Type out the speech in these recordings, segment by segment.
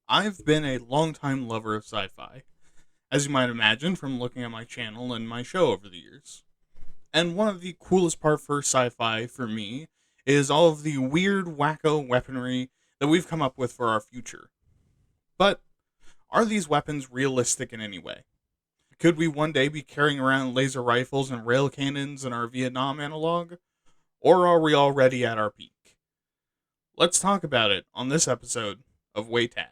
I've been a longtime lover of sci-fi, as you might imagine from looking at my channel and my show over the years. And one of the coolest part for sci-fi for me is all of the weird, wacko weaponry that we've come up with for our future. But are these weapons realistic in any way? Could we one day be carrying around laser rifles and rail cannons in our Vietnam analog? Or are we already at our peak? Let's talk about it on this episode of Waytat.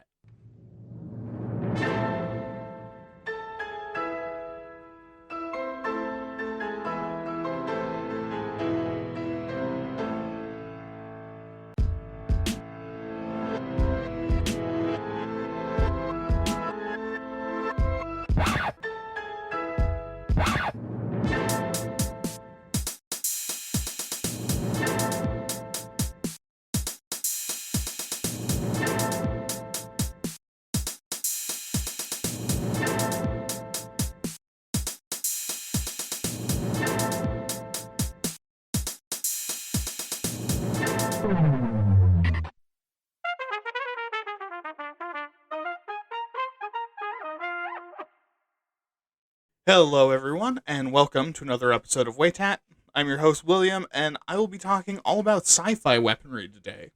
Hello, everyone, and welcome to another episode of Waytat. I'm your host, William, and I will be talking all about sci fi weaponry today.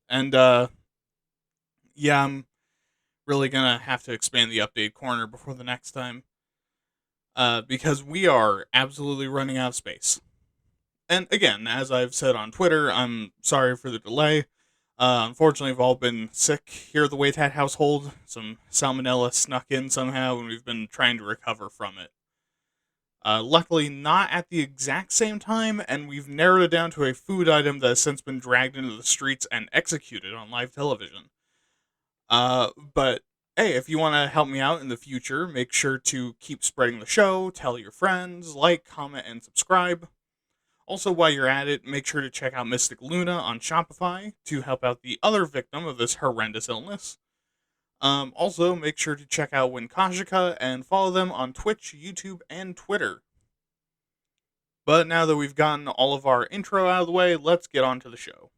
And, yeah, I'm really gonna have to expand the update corner before the next time, because we are absolutely running out of space. And again, as I've said on Twitter, I'm sorry for the delay. Unfortunately, we've all been sick here at the Waytat household. Some salmonella snuck in somehow, and we've been trying to recover from it. Luckily, not at the exact same time, and we've narrowed it down to a food item that has since been dragged into the streets and executed on live television. But hey, if you want to help me out in the future, make sure to keep spreading the show, tell your friends, like, comment, and subscribe. Also, while you're at it, make sure to check out Mystic Luna on Shopify to help out the other victim of this horrendous illness. Also, make sure to check out Winkajika and follow them on Twitch, YouTube, and Twitter. But now that we've gotten all of our intro out of the way, let's get on to the show.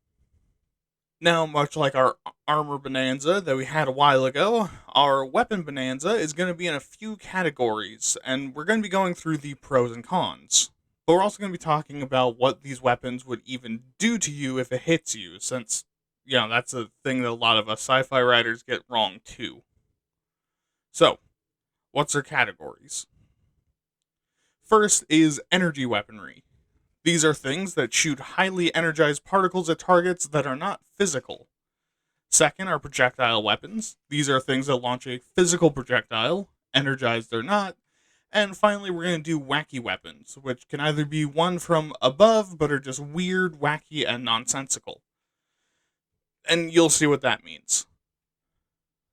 Now, much like our armor bonanza that we had a while ago, our weapon bonanza is going to be in a few categories, and we're going to be going through the pros and cons. But we're also going to be talking about what these weapons would even do to you if it hits you, since, that's a thing that a lot of us sci-fi writers get wrong too. So, what's our categories? First is energy weaponry. These are things that shoot highly energized particles at targets that are not physical. Second are projectile weapons. These are things that launch a physical projectile, energized or not. And finally, we're going to do wacky weapons, which can either be one from above, but are just weird, wacky, and nonsensical. And you'll see what that means.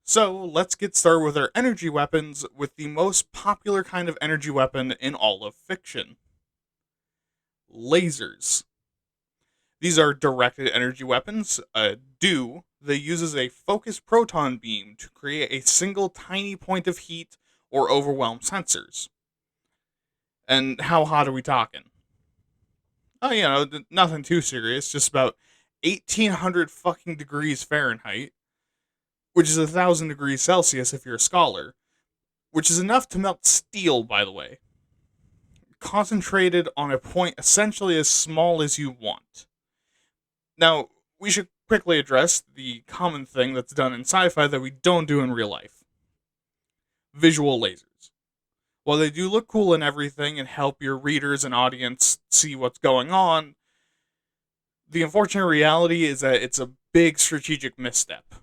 So, let's get started with our energy weapons with the most popular kind of energy weapon in all of fiction. Lasers. These are directed energy weapons. They uses a focused proton beam to create a single tiny point of heat or overwhelm sensors. And how hot are we talking? Oh, nothing too serious, just about 1800 fucking degrees Fahrenheit, which is 1000 degrees Celsius if you're a scholar, which is enough to melt steel, by the way. Concentrated on a point essentially as small as you want. Now, we should quickly address the common thing that's done in sci-fi that we don't do in real life. Visual lasers. While they do look cool and everything and help your readers and audience see what's going on, the unfortunate reality is that it's a big strategic misstep.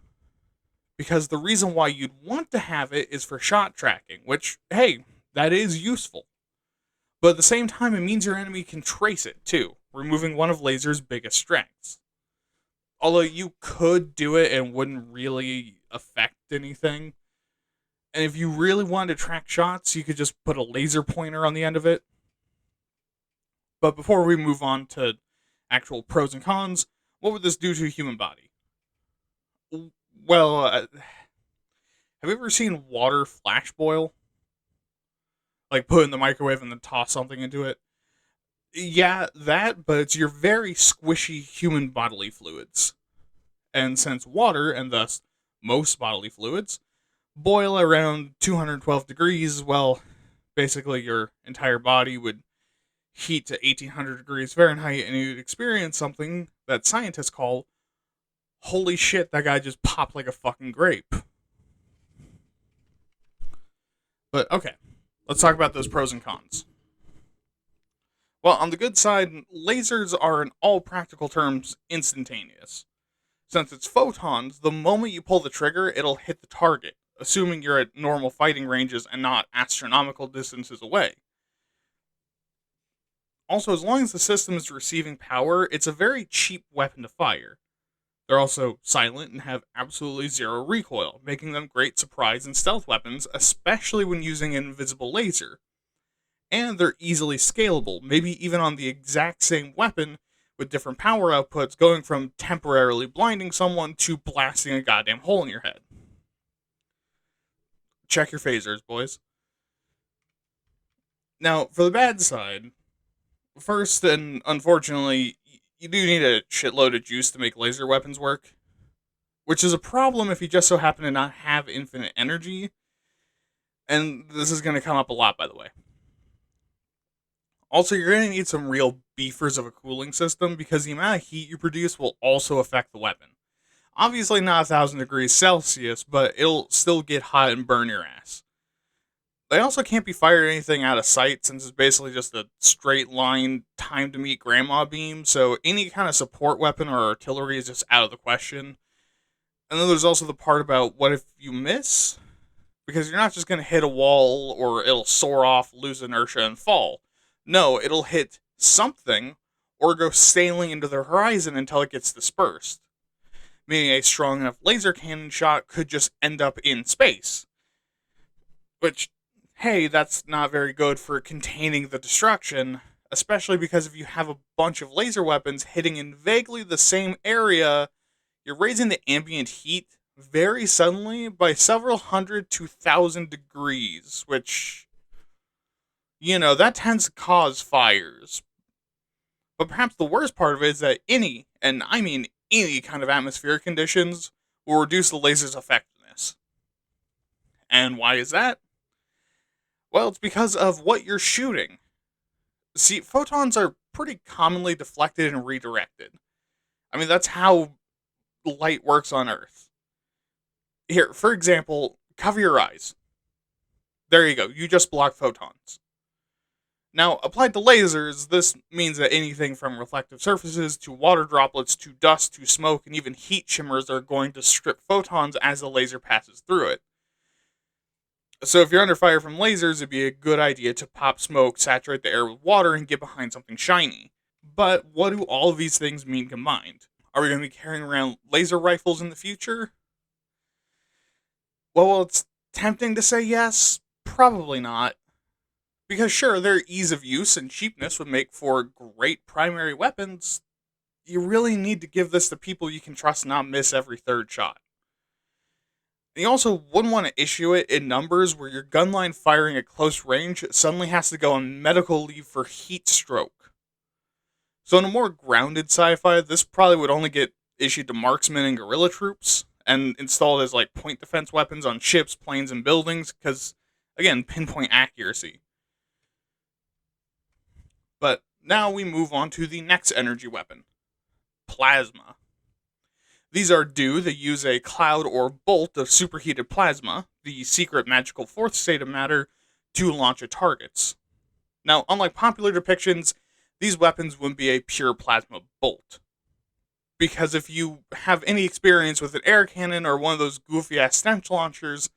Because the reason why you'd want to have it is for shot tracking, which, hey, that is useful. But at the same time, it means your enemy can trace it, too, removing one of laser's biggest strengths. Although you could do it and wouldn't really affect anything. And if you really wanted to track shots, you could just put a laser pointer on the end of it. But before we move on to actual pros and cons, what would this do to a human body? Well, have you ever seen water flash boil? Like put in the microwave and then toss something into it? Yeah, that, but it's your very squishy human bodily fluids. And since water, and thus most bodily fluids, boil around 212 degrees. Well, basically your entire body would heat to 1800 degrees Fahrenheit, and you'd experience something that scientists call, holy shit, that guy just popped like a fucking grape. But okay, let's talk about those pros and cons. Well, on the good side, lasers are in all practical terms instantaneous. Since it's photons, the moment you pull the trigger, it'll hit the target, assuming you're at normal fighting ranges and not astronomical distances away. Also, as long as the system is receiving power, it's a very cheap weapon to fire. They're also silent and have absolutely zero recoil, making them great surprise and stealth weapons, especially when using an invisible laser. And they're easily scalable, maybe even on the exact same weapon with different power outputs, going from temporarily blinding someone to blasting a goddamn hole in your head. Check your phasers, boys. Now, for the bad side, first, and unfortunately, you do need a shitload of juice to make laser weapons work, which is a problem if you just so happen to not have infinite energy. And this is going to come up a lot, by the way. Also, you're going to need some real beefers of a cooling system because the amount of heat you produce will also affect the weapon. Obviously not 1000 degrees Celsius, but it'll still get hot and burn your ass. They also can't be fired anything out of sight since it's basically just a straight line time to meet grandma beam, so any kind of support weapon or artillery is just out of the question. And then there's also the part about what if you miss? Because you're not just going to hit a wall or it'll soar off, lose inertia, and fall. No, it'll hit something or go sailing into the horizon until it gets dispersed. Meaning a strong enough laser cannon shot could just end up in space. Which, hey, that's not very good for containing the destruction, especially because if you have a bunch of laser weapons hitting in vaguely the same area, you're raising the ambient heat very suddenly by several hundred to 1000 degrees, which, that tends to cause fires. But perhaps the worst part of it is that any, and I mean any kind of atmospheric conditions, will reduce the laser's effectiveness. And why is that? Well, it's because of what you're shooting. See, photons are pretty commonly deflected and redirected. I mean, that's how light works on Earth. Here, for example, cover your eyes. There you go, you just block photons. Now, applied to lasers, this means that anything from reflective surfaces to water droplets to dust to smoke and even heat shimmers are going to strip photons as the laser passes through it. So if you're under fire from lasers, it'd be a good idea to pop smoke, saturate the air with water, and get behind something shiny. But what do all of these things mean combined? Are we going to be carrying around laser rifles in the future? Well, it's tempting to say yes, probably not. Because sure, their ease of use and cheapness would make for great primary weapons. You really need to give this to people you can trust not miss every third shot. And you also wouldn't want to issue it in numbers where your gun line firing at close range suddenly has to go on medical leave for heat stroke. So in a more grounded sci-fi, this probably would only get issued to marksmen and guerrilla troops, and installed as point defense weapons on ships, planes, and buildings, because, again, pinpoint accuracy. But now we move on to the next energy weapon, plasma. These are due that use a cloud or bolt of superheated plasma, the secret magical fourth state of matter, to launch at targets. Now, unlike popular depictions, these weapons wouldn't be a pure plasma bolt. Because if you have any experience with an air cannon or one of those goofy-ass stench launchers,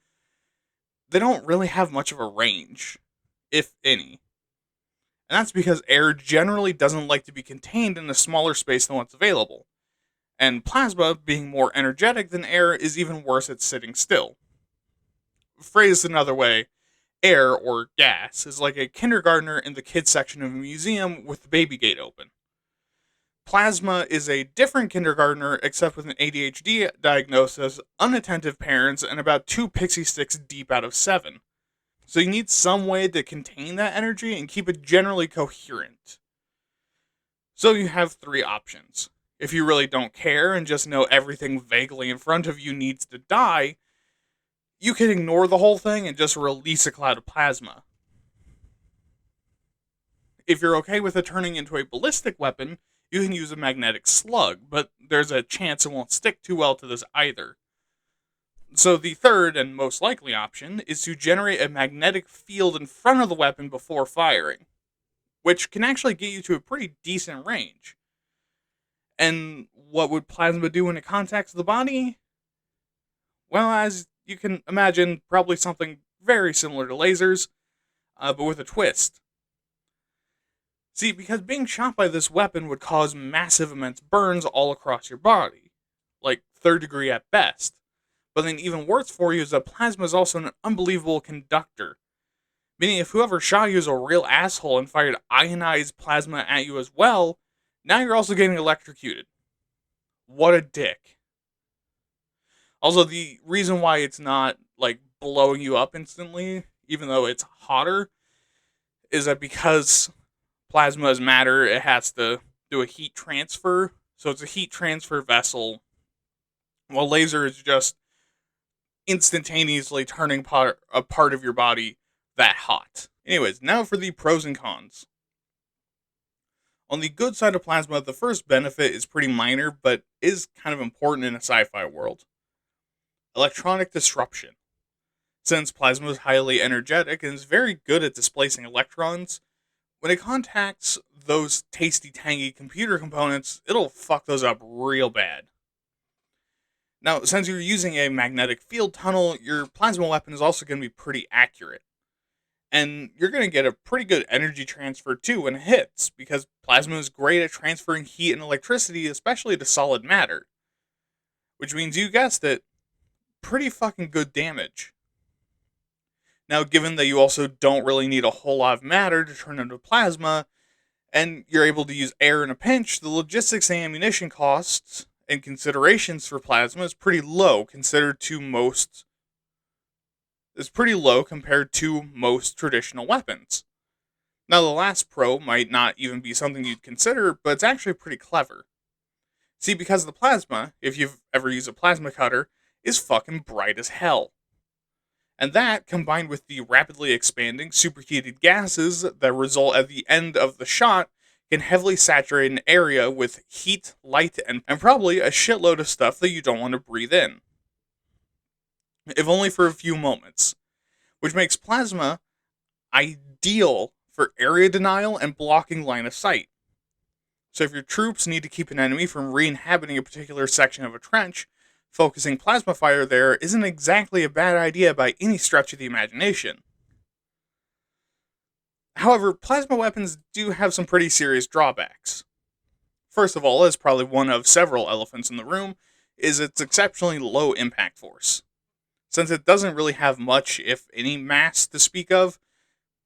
they don't really have much of a range, if any. And that's because air generally doesn't like to be contained in a smaller space than what's available. And plasma, being more energetic than air, is even worse at sitting still. Phrased another way, air, or gas, is like a kindergartner in the kids section of a museum with the baby gate open. Plasma is a different kindergartner, except with an ADHD diagnosis, unattentive parents, and about 2 pixie sticks deep out of 7. So you need some way to contain that energy and keep it generally coherent. So you have 3 options. If you really don't care and just know everything vaguely in front of you needs to die, you can ignore the whole thing and just release a cloud of plasma. If you're okay with it turning into a ballistic weapon, you can use a magnetic slug, but there's a chance it won't stick too well to this either. So the third and most likely option is to generate a magnetic field in front of the weapon before firing, which can actually get you to a pretty decent range. And what would plasma do when it contacts the body? Well, as you can imagine, probably something very similar to lasers, but with a twist. See, because being shot by this weapon would cause massive immense burns all across your body, like third degree at best. But then even worse for you is that plasma is also an unbelievable conductor. Meaning if whoever shot you is a real asshole and fired ionized plasma at you as well, now you're also getting electrocuted. What a dick. Also, the reason why it's not, like, blowing you up instantly, even though it's hotter, is that because plasma is matter, it has to do a heat transfer. So it's a heat transfer vessel, while laser is just instantaneously turning a part of your body that hot. Anyways, now for the pros and cons. On the good side of plasma, the first benefit is pretty minor, but is kind of important in a sci-fi world. Electronic disruption. Since plasma is highly energetic and is very good at displacing electrons, when it contacts those tasty, tangy computer components, it'll fuck those up real bad. Now, since you're using a magnetic field tunnel, your plasma weapon is also going to be pretty accurate. And you're going to get a pretty good energy transfer too when it hits, because plasma is great at transferring heat and electricity, especially to solid matter. Which means, you guessed it, pretty fucking good damage. Now, given that you also don't really need a whole lot of matter to turn into plasma, and you're able to use air in a pinch, the logistics and ammunition costs and considerations for plasma is pretty low compared to most traditional weapons. Now, the last pro might not even be something you'd consider, but it's actually pretty clever. See, because the plasma, if you've ever used a plasma cutter, is fucking bright as hell. And that, combined with the rapidly expanding superheated gases that result at the end of the shot, can heavily saturate an area with heat, light, and probably a shitload of stuff that you don't want to breathe in. If only for a few moments. Which makes plasma ideal for area denial and blocking line of sight. So if your troops need to keep an enemy from re-inhabiting a particular section of a trench, focusing plasma fire there isn't exactly a bad idea by any stretch of the imagination. However, plasma weapons do have some pretty serious drawbacks. First of all, as probably one of several elephants in the room, is its exceptionally low impact force. Since it doesn't really have much, if any, mass to speak of,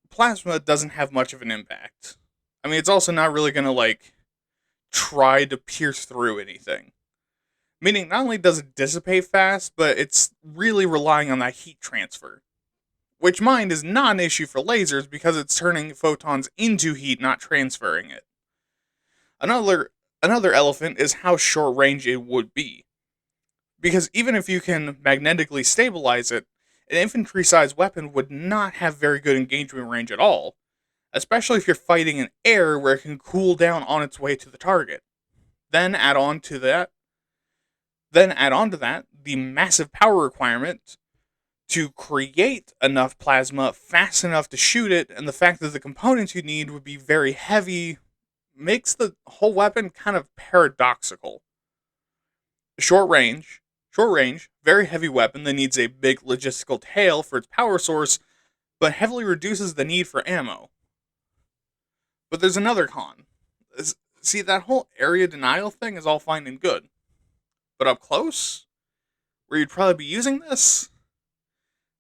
plasma doesn't have much of an impact. I mean, it's also not really going to, try to pierce through anything. Meaning, not only does it dissipate fast, but it's really relying on that heat transfer. Which, mind, is not an issue for lasers because it's turning photons into heat, not transferring it. Another elephant is how short range it would be. Because even if you can magnetically stabilize it, an infantry-sized weapon would not have very good engagement range at all, especially if you're fighting in air where it can cool down on its way to the target. Then add on to that the massive power requirement to create enough plasma fast enough to shoot it, and the fact that the components you need would be very heavy makes the whole weapon kind of paradoxical. Short range, very heavy weapon that needs a big logistical tail for its power source, but heavily reduces the need for ammo. But there's another con. See, that whole area denial thing is all fine and good. But up close, where you'd probably be using this,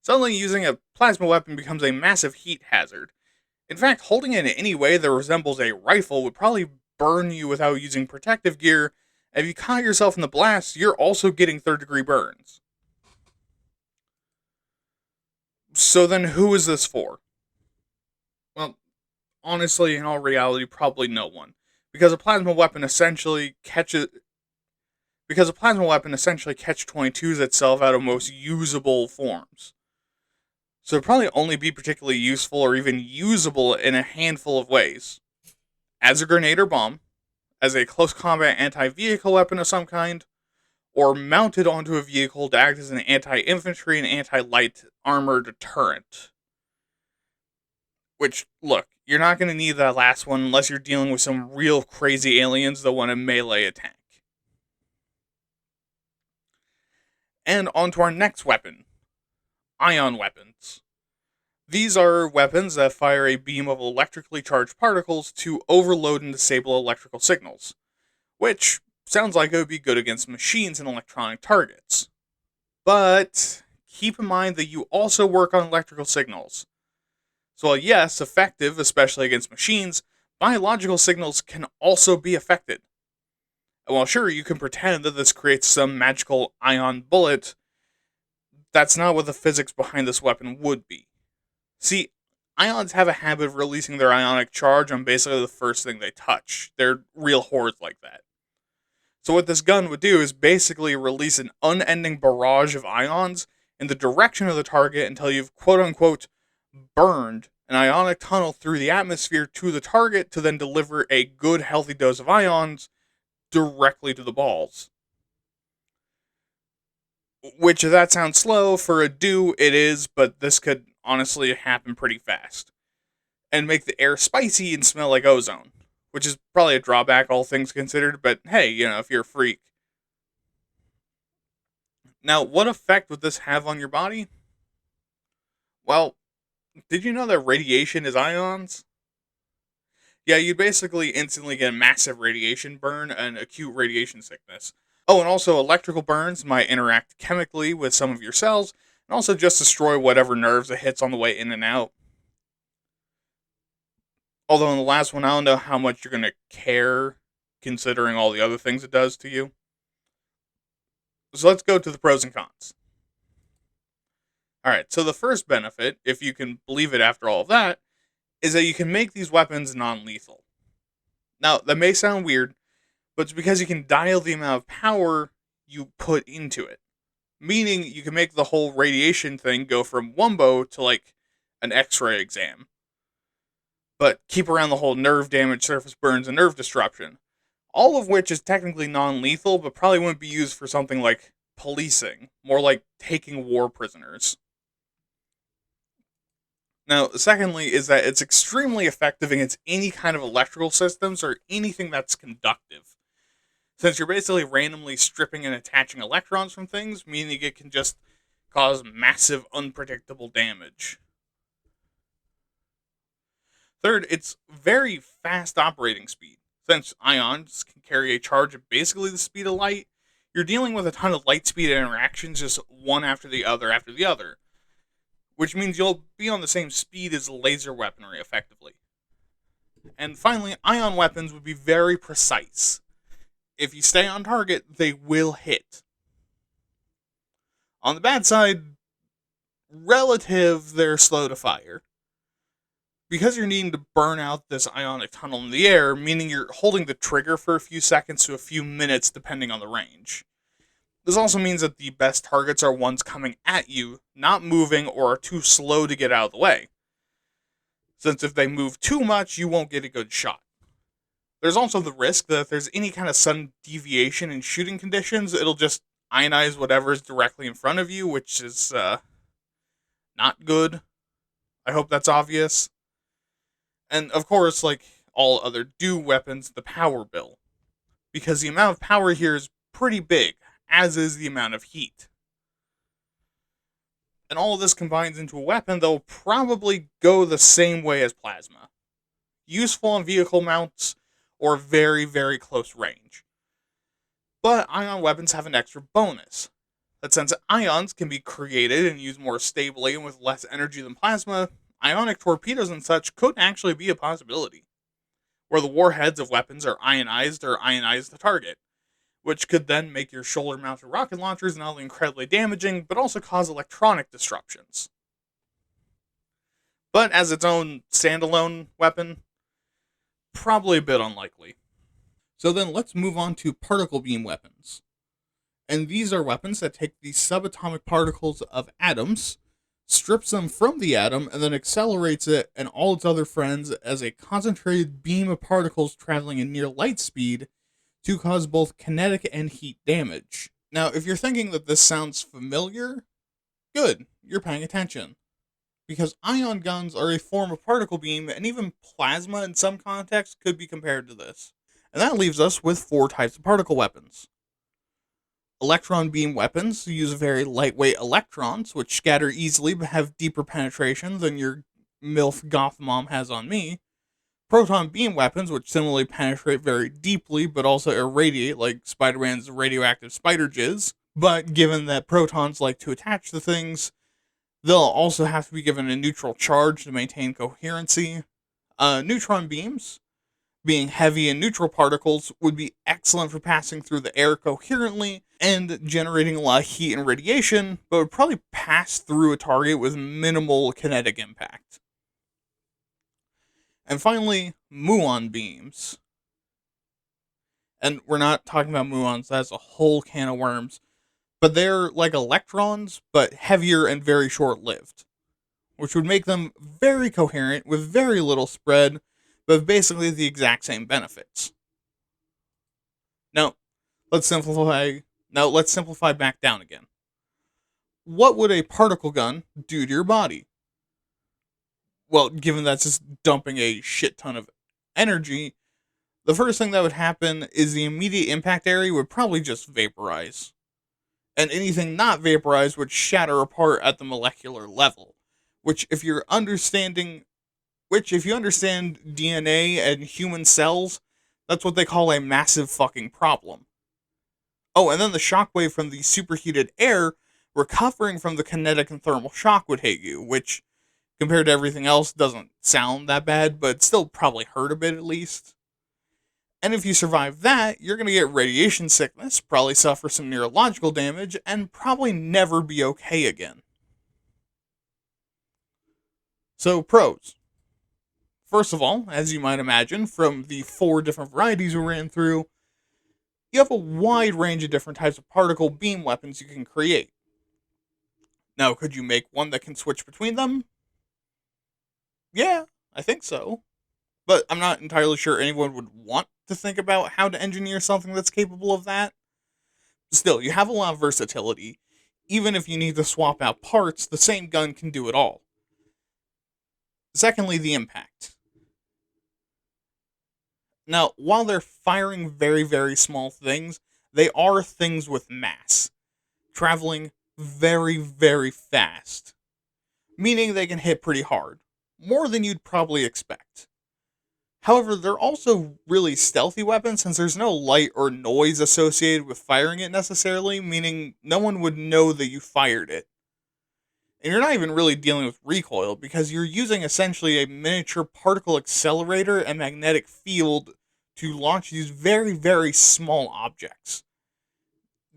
suddenly using a plasma weapon becomes a massive heat hazard. In fact, holding it in any way that resembles a rifle would probably burn you without using protective gear. If you caught yourself in the blast, you're also getting third-degree burns. So then who is this for? Well, honestly, in all reality, probably no one. because a plasma weapon essentially catches because a plasma weapon essentially catch 22s itself out of most usable forms. So it'd probably only be particularly useful or even usable in a handful of ways. As a grenade or bomb, as a close combat anti-vehicle weapon of some kind, or mounted onto a vehicle to act as an anti-infantry and anti-light armor deterrent. Which, look, you're not going to need that last one unless you're dealing with some real crazy aliens that want to melee attack. And on to our next weapon, ion weapons. These are weapons that fire a beam of electrically charged particles to overload and disable electrical signals, which sounds like it would be good against machines and electronic targets. But keep in mind that you also work on electrical signals. So while yes, effective, especially against machines, biological signals can also be affected. And while sure, you can pretend that this creates some magical ion bullet, that's not what the physics behind this weapon would be. See, ions have a habit of releasing their ionic charge on basically the first thing they touch. They're real whores like that. So what this gun would do is basically release an unending barrage of ions in the direction of the target until you've quote-unquote burned an ionic tunnel through the atmosphere to the target to then deliver a good healthy dose of ions directly to the balls. Which, if that sounds slow, for a do, it is, but this could honestly happen pretty fast. And make the air spicy and smell like ozone. Which is probably a drawback, all things considered, but hey, if you're a freak. Now, what effect would this have on your body? Well, did you know that radiation is ions? Yeah, you'd basically instantly get a massive radiation burn and acute radiation sickness. Oh, and also electrical burns might interact chemically with some of your cells, and also just destroy whatever nerves it hits on the way in and out. Although in the last one, I don't know how much you're going to care, considering all the other things it does to you. So let's go to the pros and cons. Alright, so the first benefit, if you can believe it after all of that, is that you can make these weapons non-lethal. Now, that may sound weird, but it's because you can dial the amount of power you put into it. Meaning, you can make the whole radiation thing go from wumbo to like an x-ray exam. But keep around the whole nerve damage, surface burns, and nerve disruption. All of which is technically non-lethal, but probably wouldn't be used for something like policing. More like taking war prisoners. Now, secondly, is that it's extremely effective against any kind of electrical systems or anything that's conductive. Since you're basically randomly stripping and attaching electrons from things, meaning it can just cause massive, unpredictable damage. Third, it's very fast operating speed. Since ions can carry a charge at basically the speed of light, you're dealing with a ton of light speed interactions just one after the other. Which means you'll be on the same speed as laser weaponry, effectively. And finally, ion weapons would be very precise. If you stay on target, they will hit. On the bad side, they're slow to fire. Because you're needing to burn out this ionic tunnel in the air, meaning you're holding the trigger for a few seconds to a few minutes depending on the range. This also means that the best targets are ones coming at you, not moving or are too slow to get out of the way. Since if they move too much, you won't get a good shot. There's also the risk that if there's any kind of sudden deviation in shooting conditions, it'll just ionize whatever's directly in front of you, which is not good. I hope that's obvious. And of course, like all other weapons, the power bill. Because the amount of power here is pretty big, as is the amount of heat. And all of this combines into a weapon that will probably go the same way as plasma. Useful on vehicle mounts, or very, very close range. But ion weapons have an extra bonus. That since ions can be created and used more stably and with less energy than plasma, ionic torpedoes and such could actually be a possibility. Where the warheads of weapons are ionized or ionize the target, which could then make your shoulder-mounted rocket launchers not only incredibly damaging, but also cause electronic disruptions. But as its own standalone weapon, probably a bit unlikely. So then let's move on to particle beam weapons. And these are weapons that take the subatomic particles of atoms, strips them from the atom, and then accelerates it and all its other friends as a concentrated beam of particles traveling in near light speed to cause both kinetic and heat damage. Now, if you're thinking that this sounds familiar, good, you're paying attention. Because ion guns are a form of particle beam, and even plasma in some contexts could be compared to this. And that leaves us with four types of particle weapons. Electron beam weapons use very lightweight electrons, which scatter easily but have deeper penetration than your MILF goth mom has on me. Proton beam weapons, which similarly penetrate very deeply but also irradiate, like Spider Man's radioactive spider jizz. But given that protons like to attach to things, they'll also have to be given a neutral charge to maintain coherency. Neutron beams, being heavy and neutral particles, would be excellent for passing through the air coherently and generating a lot of heat and radiation, but would probably pass through a target with minimal kinetic impact. And finally, muon beams. And we're not talking about muons, that's a whole can of worms. But they're like electrons, but heavier and very short lived, which would make them very coherent with very little spread, but basically the exact same benefits. Now, let's simplify. Let's simplify back down again. What would a particle gun do to your body? Well, given that's just dumping a shit ton of energy, the first thing that would happen is the immediate impact area would probably just vaporize. And anything not vaporized would shatter apart at the molecular level, which if you understand DNA and human cells, that's what they call a massive fucking problem. Oh, and then the shockwave from the superheated air recovering from the kinetic and thermal shock would hit you, which compared to everything else doesn't sound that bad, but still probably hurt a bit at least. And if you survive that, you're going to get radiation sickness, probably suffer some neurological damage, and probably never be okay again. So, pros. First of all, as you might imagine, from the four different varieties we ran through, you have a wide range of different types of particle beam weapons you can create. Now, could you make one that can switch between them? Yeah, I think so. But I'm not entirely sure anyone would want to think about how to engineer something that's capable of that. Still, you have a lot of versatility. Even if you need to swap out parts, the same gun can do it all. Secondly, the impact. Now, while they're firing very, very small things, they are things with mass, traveling very, very fast, meaning they can hit pretty hard, more than you'd probably expect. However, they're also really stealthy weapons since there's no light or noise associated with firing it necessarily, meaning no one would know that you fired it. And you're not even really dealing with recoil because you're using essentially a miniature particle accelerator and magnetic field to launch these very, very small objects.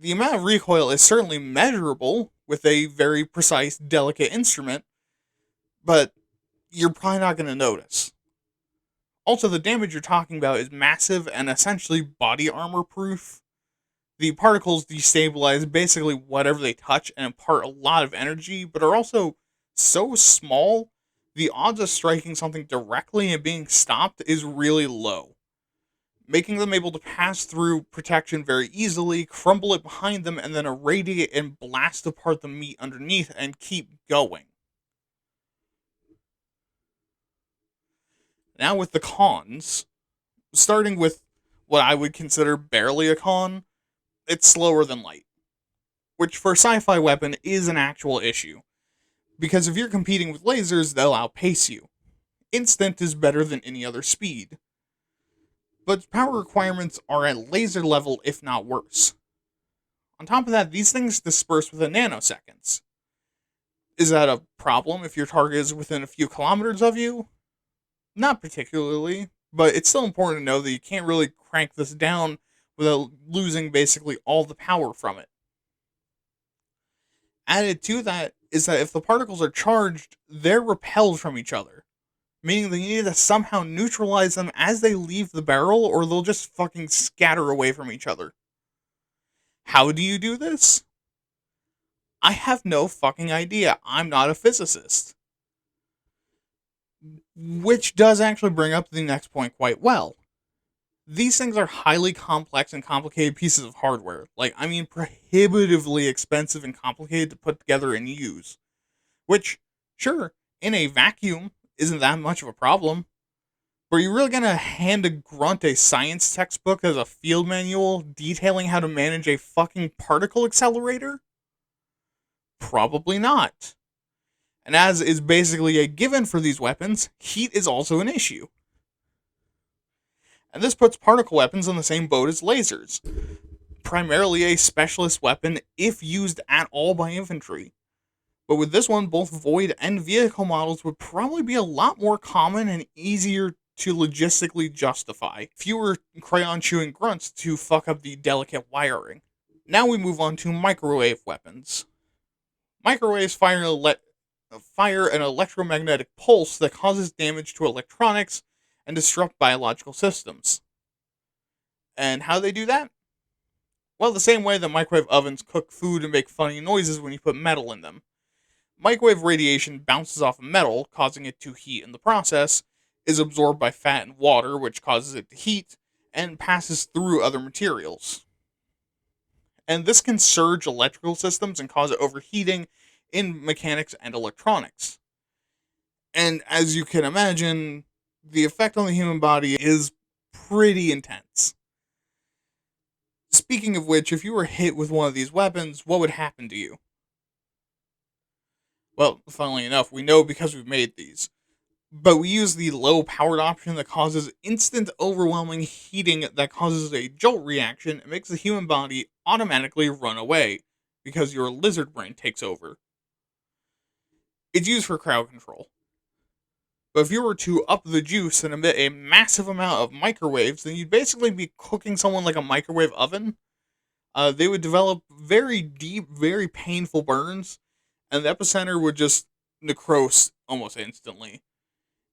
The amount of recoil is certainly measurable with a very precise, delicate instrument, but you're probably not going to notice. Also, the damage you're talking about is massive and essentially body armor proof. The particles destabilize basically whatever they touch and impart a lot of energy, but are also so small, the odds of striking something directly and being stopped is really low, making them able to pass through protection very easily, crumble it behind them, and then irradiate and blast apart the meat underneath and keep going. Now with the cons, starting with what I would consider barely a con, it's slower than light, which for a sci-fi weapon is an actual issue, because if you're competing with lasers, they'll outpace you. Instant is better than any other speed, but power requirements are at laser level if not worse. On top of that, these things disperse within nanoseconds. Is that a problem if your target is within a few kilometers of you? Not particularly, but it's still important to know that you can't really crank this down without losing basically all the power from it. Added to that is that if the particles are charged, they're repelled from each other, meaning that you need to somehow neutralize them as they leave the barrel, or they'll just fucking scatter away from each other. How do you do this? I have no fucking idea. I'm not a physicist. Which does actually bring up the next point quite well. These things are highly complex and complicated pieces of hardware. Prohibitively expensive and complicated to put together and use. Which, sure, in a vacuum, isn't that much of a problem. But are you really gonna hand a grunt a science textbook as a field manual detailing how to manage a fucking particle accelerator? Probably not. And as is basically a given for these weapons, heat is also an issue. And this puts particle weapons in the same boat as lasers. Primarily a specialist weapon if used at all by infantry. But with this one, both void and vehicle models would probably be a lot more common and easier to logistically justify. Fewer crayon chewing grunts to fuck up the delicate wiring. Now we move on to microwave weapons. Microwaves fire an electromagnetic pulse that causes damage to electronics and disrupt biological systems. And how do they do that? Well, the same way that microwave ovens cook food and make funny noises when you put metal in them. Microwave radiation bounces off of metal, causing it to heat in the process, is absorbed by fat and water, which causes it to heat, and passes through other materials. And this can surge electrical systems and cause overheating in mechanics and electronics. And as you can imagine, the effect on the human body is pretty intense. Speaking of which, if you were hit with one of these weapons, what would happen to you? Well, funnily enough, we know because we've made these. But we use the low-powered option that causes instant overwhelming heating that causes a jolt reaction and makes the human body automatically run away, because your lizard brain takes over. It's used for crowd control. But if you were to up the juice and emit a massive amount of microwaves, then you'd basically be cooking someone like a microwave oven. They would develop very deep, very painful burns, and the epicenter would just necrose almost instantly.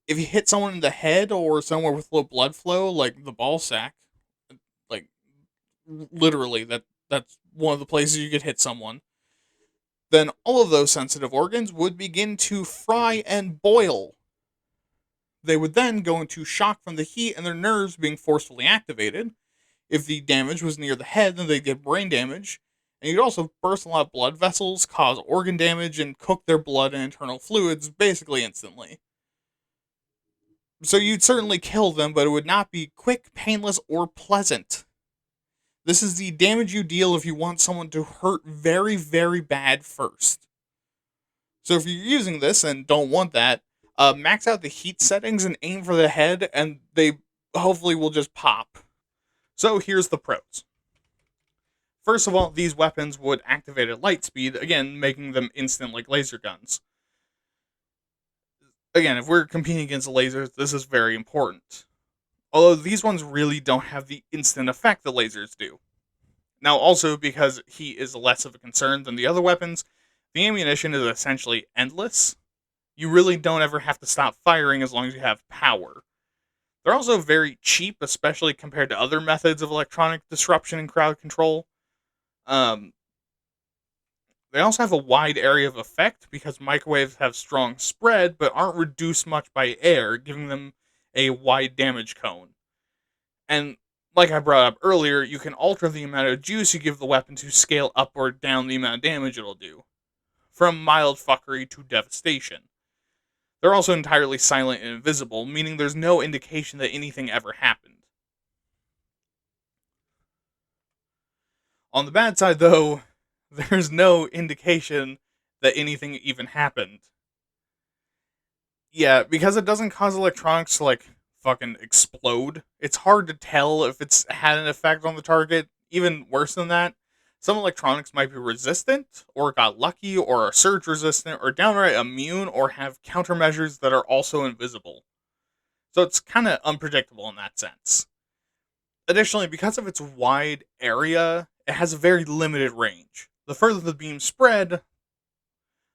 If you hit someone in the head or somewhere with low blood flow, like the ball sack, like literally that's one of the places you could hit someone, then all of those sensitive organs would begin to fry and boil. They would then go into shock from the heat and their nerves being forcefully activated. If the damage was near the head, then they'd get brain damage. And you'd also burst a lot of blood vessels, cause organ damage, and cook their blood and internal fluids basically instantly. So you'd certainly kill them, but it would not be quick, painless, or pleasant. This is the damage you deal if you want someone to hurt very, very bad first. So if you're using this and don't want that, max out the heat settings and aim for the head, and they hopefully will just pop. So here's the pros. First of all, these weapons would activate at light speed, again, making them instant like laser guns. Again, if we're competing against lasers, this is very important. Although these ones really don't have the instant effect that lasers do. Now, also, because heat is less of a concern than the other weapons, the ammunition is essentially endless. You really don't ever have to stop firing as long as you have power. They're also very cheap, especially compared to other methods of electronic disruption and crowd control. They also have a wide area of effect because microwaves have strong spread but aren't reduced much by air, giving them a wide damage cone. And like I brought up earlier, you can alter the amount of juice you give the weapon to scale up or down the amount of damage it'll do, from mild fuckery to devastation. They're also entirely silent and invisible, meaning there's no indication that anything ever happened. On the bad side, though, there's no indication that anything even happened. Yeah, because it doesn't cause electronics to, fucking explode, it's hard to tell if it's had an effect on the target. Even worse than that, some electronics might be resistant, or got lucky, or are surge resistant, or downright immune, or have countermeasures that are also invisible. So it's kind of unpredictable in that sense. Additionally, because of its wide area, it has a very limited range. The further the beam spreads,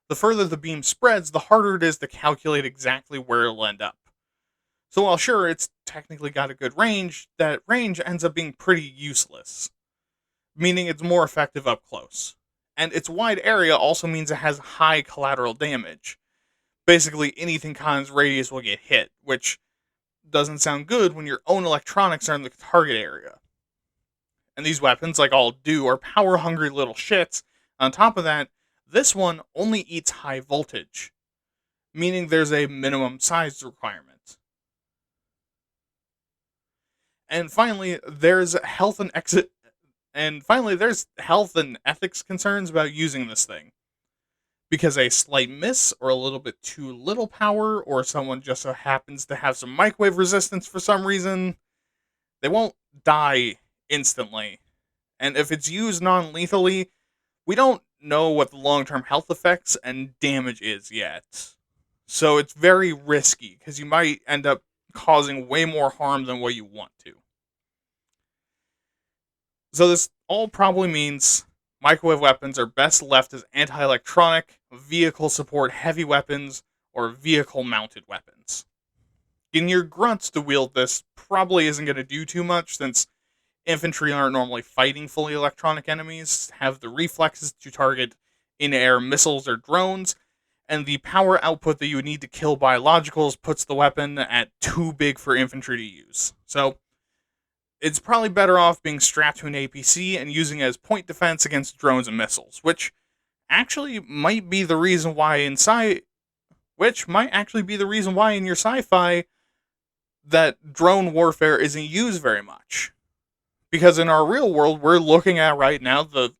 the harder it is to calculate exactly where it'll end up. So while sure, it's technically got a good range, that range ends up being pretty useless, meaning it's more effective up close. And its wide area also means it has high collateral damage. Basically, anything Khan's radius will get hit, which doesn't sound good when your own electronics are in the target area. And these weapons, like all do, are power hungry little shits. On top of that, this one only eats high voltage, meaning there's a minimum size requirement. And finally, there's health and ethics concerns about using this thing. Because a slight miss or a little bit too little power, or someone just so happens to have some microwave resistance for some reason, they won't die instantly. And if it's used non lethally, we don't know what the long term health effects and damage is yet. So it's very risky because you might end up causing way more harm than what you want to. So this all probably means microwave weapons are best left as anti-electronic, vehicle support heavy weapons, or vehicle-mounted weapons. Getting your grunts to wield this probably isn't going to do too much, since infantry aren't normally fighting fully electronic enemies, have the reflexes to target in-air missiles or drones, and the power output that you would need to kill biologicals puts the weapon at too big for infantry to use. So it's probably better off being strapped to an APC and using it as point defense against drones and missiles, which actually might be the reason why in your sci-fi that drone warfare isn't used very much. Because in our real world, we're looking at right now the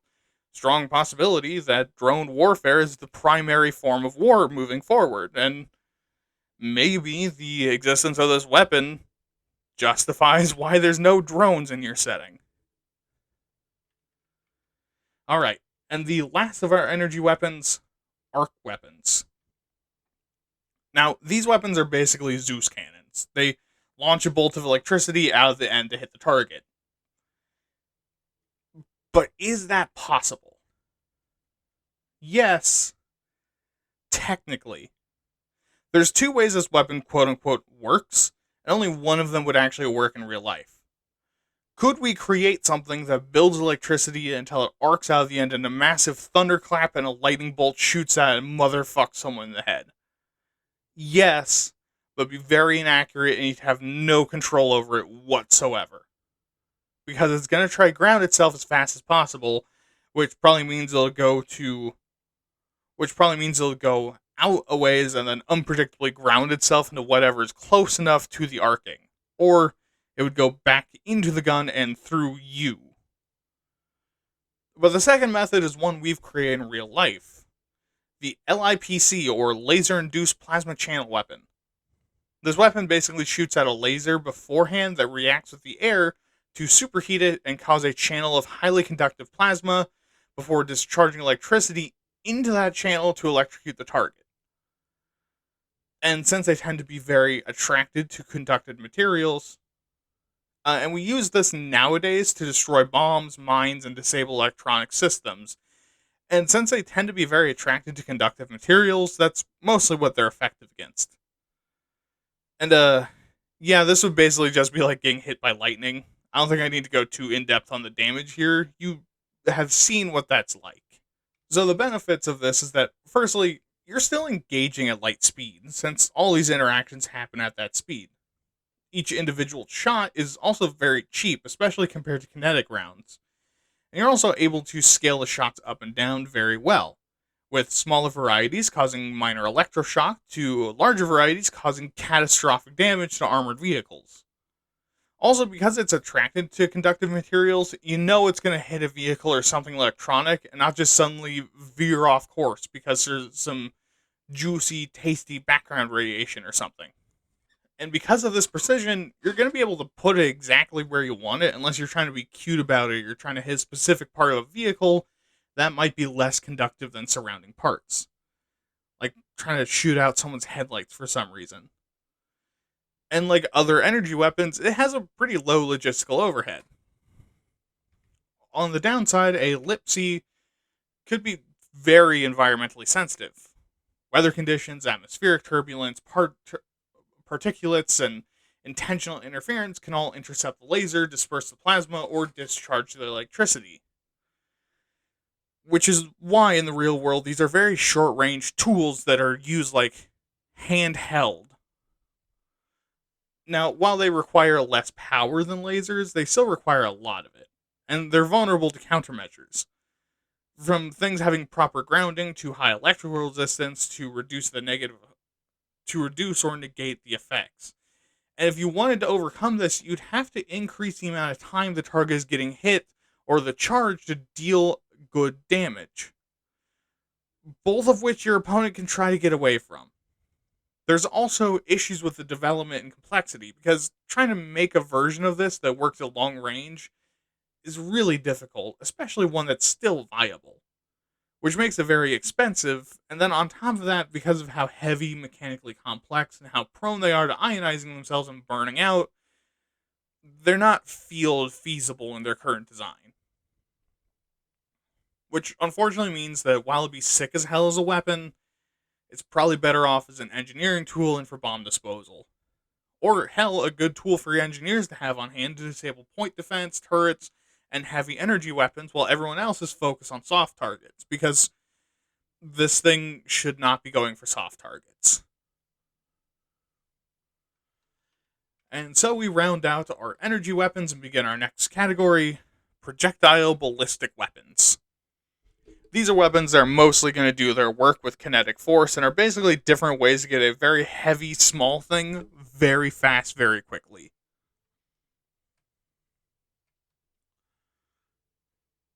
strong possibility that drone warfare is the primary form of war moving forward, and maybe the existence of this weapon justifies why there's no drones in your setting. Alright, and the last of our energy weapons, arc weapons. Now, these weapons are basically Zeus cannons. They launch a bolt of electricity out of the end to hit the target. But is that possible? Yes, technically. There's two ways this weapon quote-unquote works, and only one of them would actually work in real life. Could we create something that builds electricity until it arcs out of the end in a massive thunderclap and a lightning bolt shoots at it and motherfucks someone in the head? Yes, but be very inaccurate and you'd have no control over it whatsoever. Because it's going to try to ground itself as fast as possible, which probably means it'll go out a ways and then unpredictably ground itself into whatever is close enough to the arcing. Or it would go back into the gun and through you. But the second method is one we've created in real life. The LIPC, or Laser-Induced Plasma Channel Weapon. This weapon basically shoots out a laser beforehand that reacts with the air to superheat it and cause a channel of highly conductive plasma before discharging electricity into that channel to electrocute the target. And since they tend to be very attracted to conductive materials, and we use this nowadays to destroy bombs, mines, and disable electronic systems. And since they tend to be very attracted to conductive materials, that's mostly what they're effective against. And, yeah, this would basically just be like getting hit by lightning. I don't think I need to go too in-depth on the damage here. You have seen what that's like. So the benefits of this is that, firstly, you're still engaging at light speed, since all these interactions happen at that speed. Each individual shot is also very cheap, especially compared to kinetic rounds. And you're also able to scale the shots up and down very well, with smaller varieties causing minor electroshock to larger varieties causing catastrophic damage to armored vehicles. Also, because it's attracted to conductive materials, you know it's going to hit a vehicle or something electronic and not just suddenly veer off course because there's some juicy, tasty background radiation or something. And because of this precision, you're going to be able to put it exactly where you want it, unless you're trying to be cute about it, you're trying to hit a specific part of a vehicle that might be less conductive than surrounding parts. Like trying to shoot out someone's headlights for some reason. And like other energy weapons, it has a pretty low logistical overhead. On the downside, a LIPC could be very environmentally sensitive. Weather conditions, atmospheric turbulence, particulates, and intentional interference can all intercept the laser, disperse the plasma, or discharge the electricity. Which is why in the real world these are very short range tools that are used like handheld. Now, while they require less power than lasers, they still require a lot of it, and they're vulnerable to countermeasures. From things having proper grounding to high electrical resistance to reduce or negate the effects. And if you wanted to overcome this, you'd have to increase the amount of time the target is getting hit or the charge to deal good damage. Both of which your opponent can try to get away from. There's also issues with the development and complexity, because trying to make a version of this that works at long range is really difficult, especially one that's still viable, which makes it very expensive. And then on top of that, because of how heavy, mechanically complex, and how prone they are to ionizing themselves and burning out, they're not field feasible in their current design. Which unfortunately means that while it'd be sick as hell as a weapon, it's probably better off as an engineering tool and for bomb disposal. Or, hell, a good tool for your engineers to have on hand to disable point defense, turrets, and heavy energy weapons while everyone else is focused on soft targets, because this thing should not be going for soft targets. And so we round out our energy weapons and begin our next category, projectile ballistic weapons. These are weapons that are mostly going to do their work with kinetic force and are basically different ways to get a very heavy, small thing very fast, very quickly.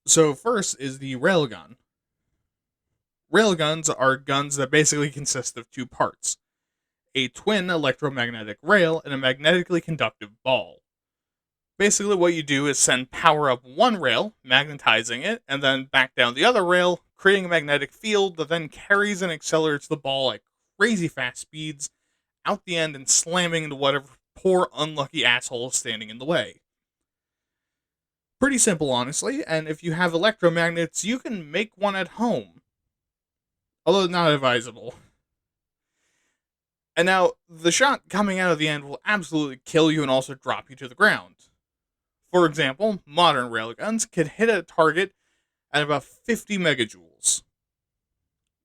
So first is the railgun. Railguns are guns that basically consist of two parts: a twin electromagnetic rail and a magnetically conductive ball. Basically, what you do is send power up one rail, magnetizing it, and then back down the other rail, creating a magnetic field that then carries and accelerates the ball at crazy fast speeds out the end and slamming into whatever poor unlucky asshole is standing in the way. Pretty simple, honestly, and if you have electromagnets, you can make one at home. Although not advisable. And now, the shot coming out of the end will absolutely kill you and also drop you to the ground. For example, modern railguns can hit a target at about 50 megajoules,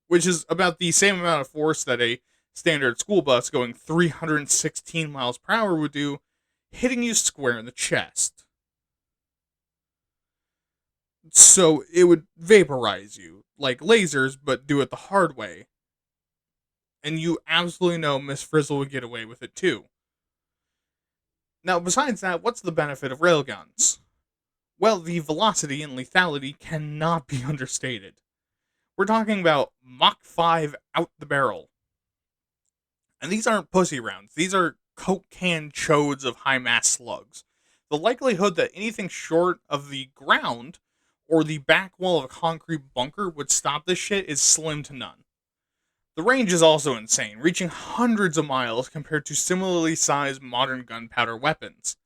which is about the same amount of force that a standard school bus going 316 miles per hour would do, hitting you square in the chest. So it would vaporize you, like lasers, but do it the hard way. And you absolutely know Miss Frizzle would get away with it too. Now, besides that, what's the benefit of railguns? Well, the velocity and lethality cannot be understated. We're talking about Mach 5 out the barrel. And these aren't pussy rounds. These are Coke can chodes of high mass slugs. The likelihood that anything short of the ground or the back wall of a concrete bunker would stop this shit is slim to none. The range is also insane, reaching hundreds of miles compared to similarly sized modern gunpowder weapons.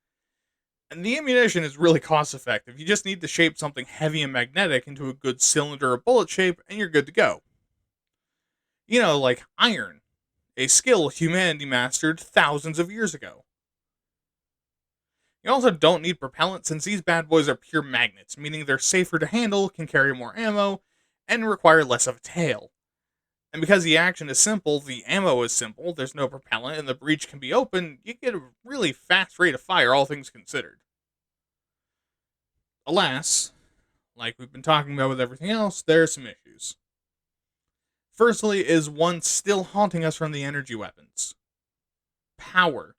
And the ammunition is really cost effective. You just need to shape something heavy and magnetic into a good cylinder or bullet shape, and you're good to go. You know, like iron, a skill humanity mastered thousands of years ago. You also don't need propellant, since these bad boys are pure magnets, meaning they're safer to handle, can carry more ammo, and require less of a tail. And because the action is simple, the ammo is simple, there's no propellant, and the breech can be open, you get a really fast rate of fire, all things considered. Alas, like we've been talking about with everything else, there are some issues. Firstly is one still haunting us from the energy weapons: power.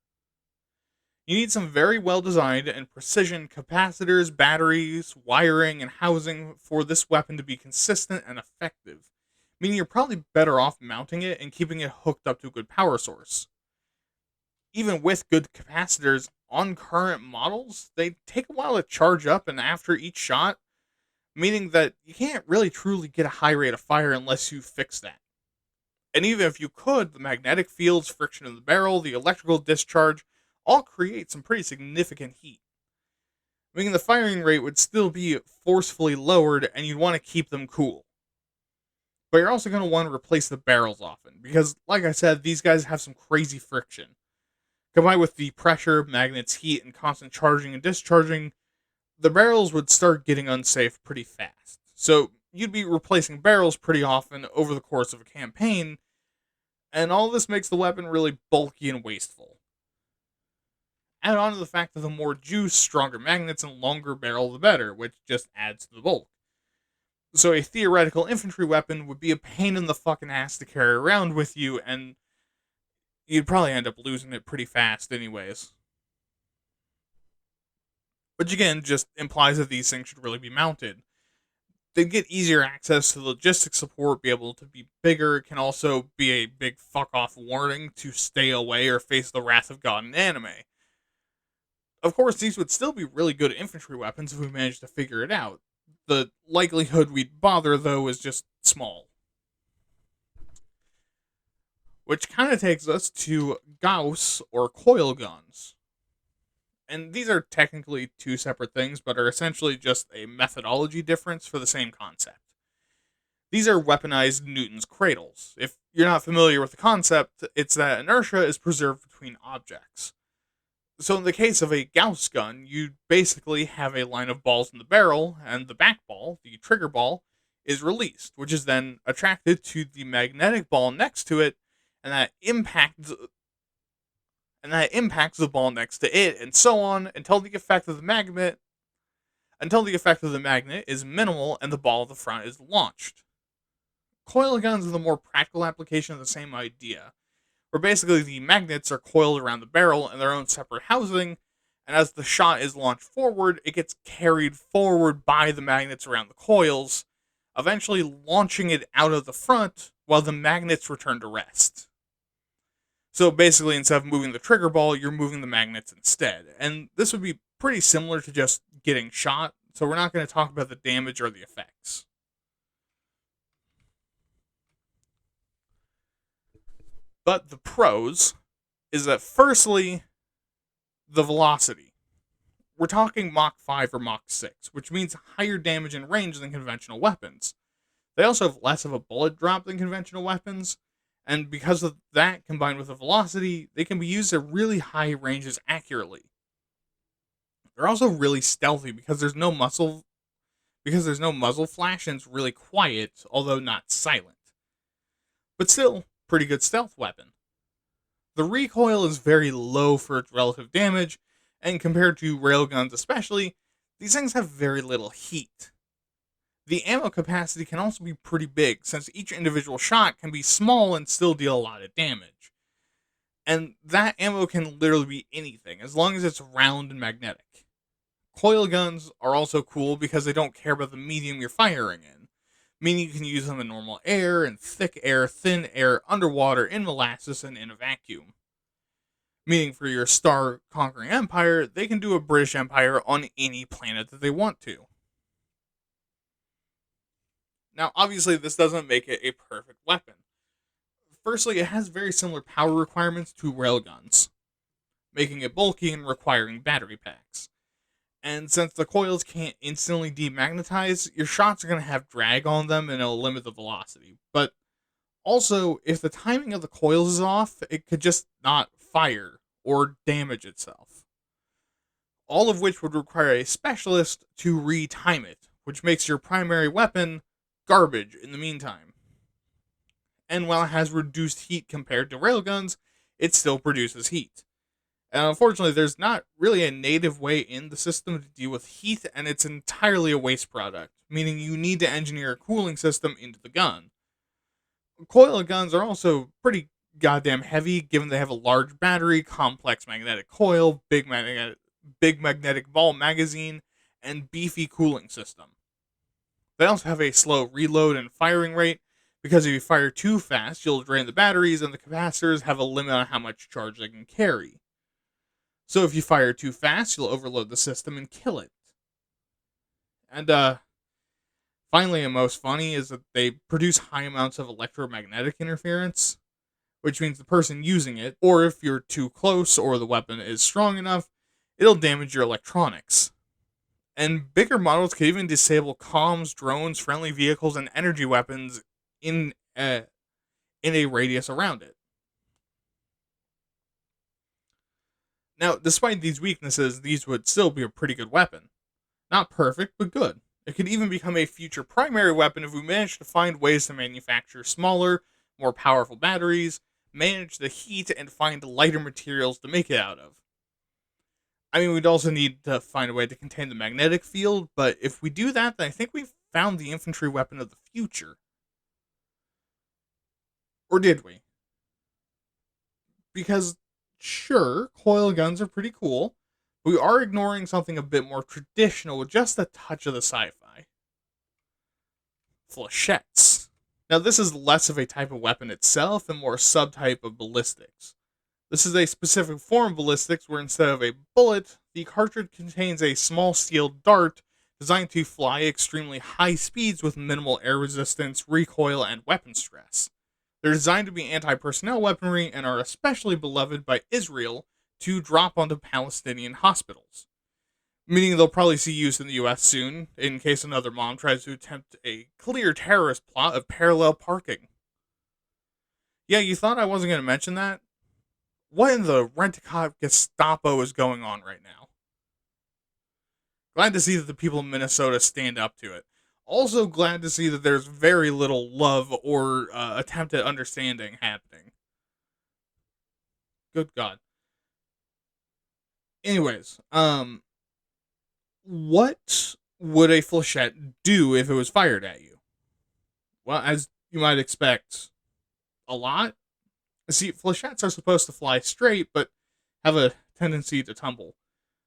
You need some very well designed and precision capacitors, batteries, wiring, and housing for this weapon to be consistent and effective, meaning you're probably better off mounting it and keeping it hooked up to a good power source. Even with good capacitors on current models, they take a while to charge up and after each shot, meaning that you can't really truly get a high rate of fire unless you fix that. And even if you could, the magnetic fields, friction in the barrel, the electrical discharge, all create some pretty significant heat. Meaning the firing rate would still be forcefully lowered and you'd want to keep them cool. But you're also going to want to replace the barrels often, because, like I said, these guys have some crazy friction. Combined with the pressure, magnets, heat, and constant charging and discharging, the barrels would start getting unsafe pretty fast. So you'd be replacing barrels pretty often over the course of a campaign, and all this makes the weapon really bulky and wasteful. Add on to the fact that the more juice, stronger magnets, and longer barrel, the better, which just adds to the bulk. So a theoretical infantry weapon would be a pain in the fucking ass to carry around with you, and you'd probably end up losing it pretty fast anyways. Which again just implies that these things should really be mounted. They'd get easier access to logistics support, be able to be bigger. It can also be a big fuck off warning to stay away or face the wrath of God in anime. Of course, these would still be really good infantry weapons if we managed to figure it out. The likelihood we'd bother, though, is just small. Which kind of takes us to Gauss or coil guns. And these are technically two separate things, but are essentially just a methodology difference for the same concept. These are weaponized Newton's cradles. If you're not familiar with the concept, it's that inertia is preserved between objects. So in the case of a Gauss gun, you basically have a line of balls in the barrel, and the back ball, the trigger ball, is released, which is then attracted to the magnetic ball next to it, and that impacts the ball next to it, and so on until the effect of the magnet is minimal and the ball at the front is launched. Coil guns are the more practical application of the same idea, where basically the magnets are coiled around the barrel in their own separate housing, and as the shot is launched forward, it gets carried forward by the magnets around the coils, eventually launching it out of the front while the magnets return to rest. So basically, instead of moving the trigger ball, you're moving the magnets instead. And this would be pretty similar to just getting shot, so we're not going to talk about the damage or the effects. But the pros is that, firstly, the velocity. We're talking Mach 5 or Mach 6, which means higher damage and range than conventional weapons. They also have less of a bullet drop than conventional weapons, and because of that, combined with the velocity, they can be used at really high ranges accurately. They're also really stealthy because there's no muzzle flash, and it's really quiet, although not silent. But still, pretty good stealth weapon. The recoil is very low for its relative damage, and compared to railguns especially, these things have very little heat. The ammo capacity can also be pretty big, since each individual shot can be small and still deal a lot of damage. And that ammo can literally be anything, as long as it's round and magnetic. Coil guns are also cool because they don't care about the medium you're firing in, meaning you can use them in normal air, in thick air, thin air, underwater, in molasses, and in a vacuum. Meaning for your star-conquering empire, they can do a British Empire on any planet that they want to. Now, obviously, this doesn't make it a perfect weapon. Firstly, it has very similar power requirements to railguns, making it bulky and requiring battery packs. And since the coils can't instantly demagnetize, your shots are going to have drag on them and it'll limit the velocity. But also, if the timing of the coils is off, it could just not fire or damage itself. All of which would require a specialist to retime it, which makes your primary weapon garbage in the meantime. And while it has reduced heat compared to railguns, it still produces heat. And unfortunately, there's not really a native way in the system to deal with heat, and it's entirely a waste product, meaning you need to engineer a cooling system into the gun. Coil guns are also pretty goddamn heavy, given they have a large battery, complex magnetic coil, big magnetic ball magazine, and beefy cooling system. They also have a slow reload and firing rate, because if you fire too fast, you'll drain the batteries, and the capacitors have a limit on how much charge they can carry. So if you fire too fast, you'll overload the system and kill it. And finally, and most funny, is that they produce high amounts of electromagnetic interference, which means the person using it, or if you're too close or the weapon is strong enough, it'll damage your electronics. And bigger models can even disable comms, drones, friendly vehicles, and energy weapons in a radius around it. Now, despite these weaknesses, these would still be a pretty good weapon. Not perfect, but good. It could even become a future primary weapon if we manage to find ways to manufacture smaller, more powerful batteries, manage the heat, and find lighter materials to make it out of. I mean, we'd also need to find a way to contain the magnetic field, but if we do that, then I think we've found the infantry weapon of the future. Or did we? Because, sure, coil guns are pretty cool, but we are ignoring something a bit more traditional with just a touch of the sci fi flechettes. Now, this is less of a type of weapon itself and more a subtype of ballistics. This is a specific form of ballistics where instead of a bullet, the cartridge contains a small steel dart designed to fly extremely high speeds with minimal air resistance, recoil, and weapon stress. They're designed to be anti personnel weaponry and are especially beloved by Israel to drop onto Palestinian hospitals. Meaning they'll probably see use in the US soon, in case another mom tries to attempt a clear terrorist plot of parallel parking. Yeah, you thought I wasn't going to mention that? What in the rent-a-cop Gestapo is going on right now? Glad to see that the people of Minnesota stand up to it. Also glad to see that there's very little love or attempt at understanding happening. Good God. Anyways, what would a flechette do if it was fired at you? Well, as you might expect, a lot. See, flechettes are supposed to fly straight, but have a tendency to tumble.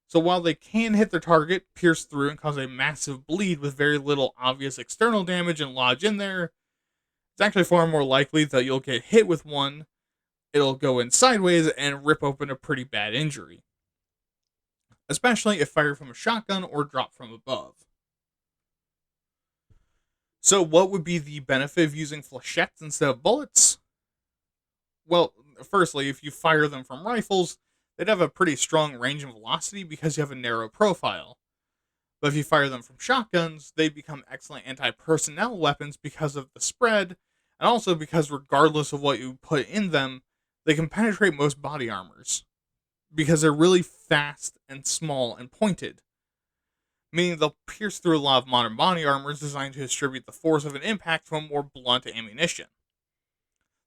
So while they can hit their target, pierce through, and cause a massive bleed with very little obvious external damage and lodge in there, it's actually far more likely that you'll get hit with one, it'll go in sideways, and rip open a pretty bad injury. Especially if fired from a shotgun or dropped from above. So what would be the benefit of using flechettes instead of bullets? Well, firstly, if you fire them from rifles, they'd have a pretty strong range and velocity because you have a narrow profile. But if you fire them from shotguns, they become excellent anti-personnel weapons because of the spread, and also because regardless of what you put in them, they can penetrate most body armors. Because they're really fast and small and pointed. Meaning they'll pierce through a lot of modern body armors designed to distribute the force of an impact from more blunt ammunition.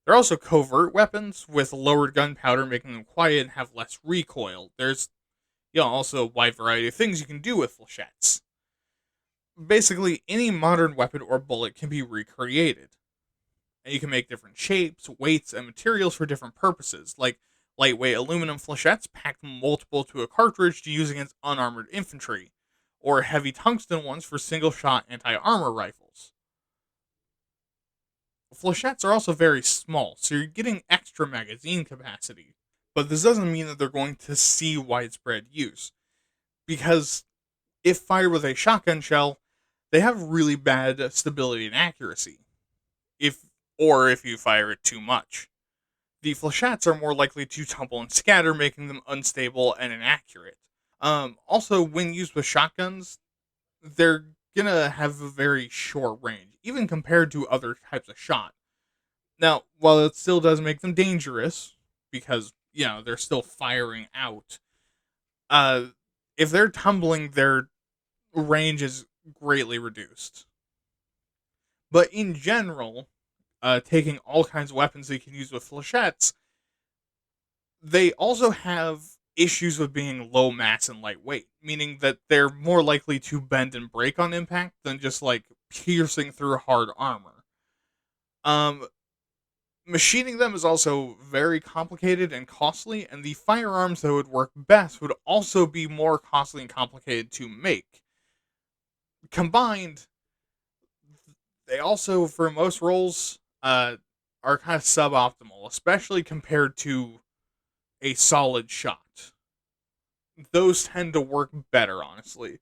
They're also covert weapons, with lowered gunpowder making them quiet and have less recoil. There's also a wide variety of things you can do with flechettes. Basically, any modern weapon or bullet can be recreated. And you can make different shapes, weights, and materials for different purposes, like lightweight aluminum flechettes packed multiple to a cartridge to use against unarmored infantry, or heavy tungsten ones for single-shot anti-armor rifles. Flechettes are also very small, so you're getting extra magazine capacity. But this doesn't mean that they're going to see widespread use. Because if fired with a shotgun shell, they have really bad stability and accuracy. If you fire it too much. The flechettes are more likely to tumble and scatter, making them unstable and inaccurate. Also, when used with shotguns, they're gonna have a very short range, even compared to other types of shot. Now, while it still does make them dangerous, because, they're still firing out, if they're tumbling, their range is greatly reduced. But in general, taking all kinds of weapons that you can use with flechettes, they also have issues with being low mass and lightweight, meaning that they're more likely to bend and break on impact than just piercing through hard armor. Machining them is also very complicated and costly, and the firearms that would work best would also be more costly and complicated to make. Combined, they also, for most roles, are kind of suboptimal, especially compared to a solid shot. Those tend to work better, honestly.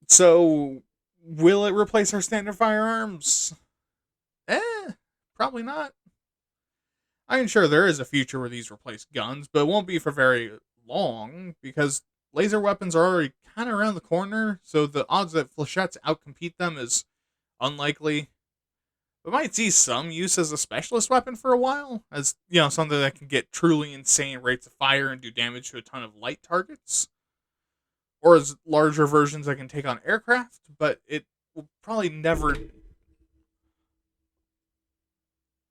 So, will it replace our standard firearms? Probably not. I'm sure there is a future where these replace guns, but it won't be for very long, because laser weapons are already kind of around the corner, so the odds that flechettes outcompete them is unlikely. We might see some use as a specialist weapon for a while, as something that can get truly insane rates of fire and do damage to a ton of light targets, or as larger versions that can take on aircraft. But will probably never, it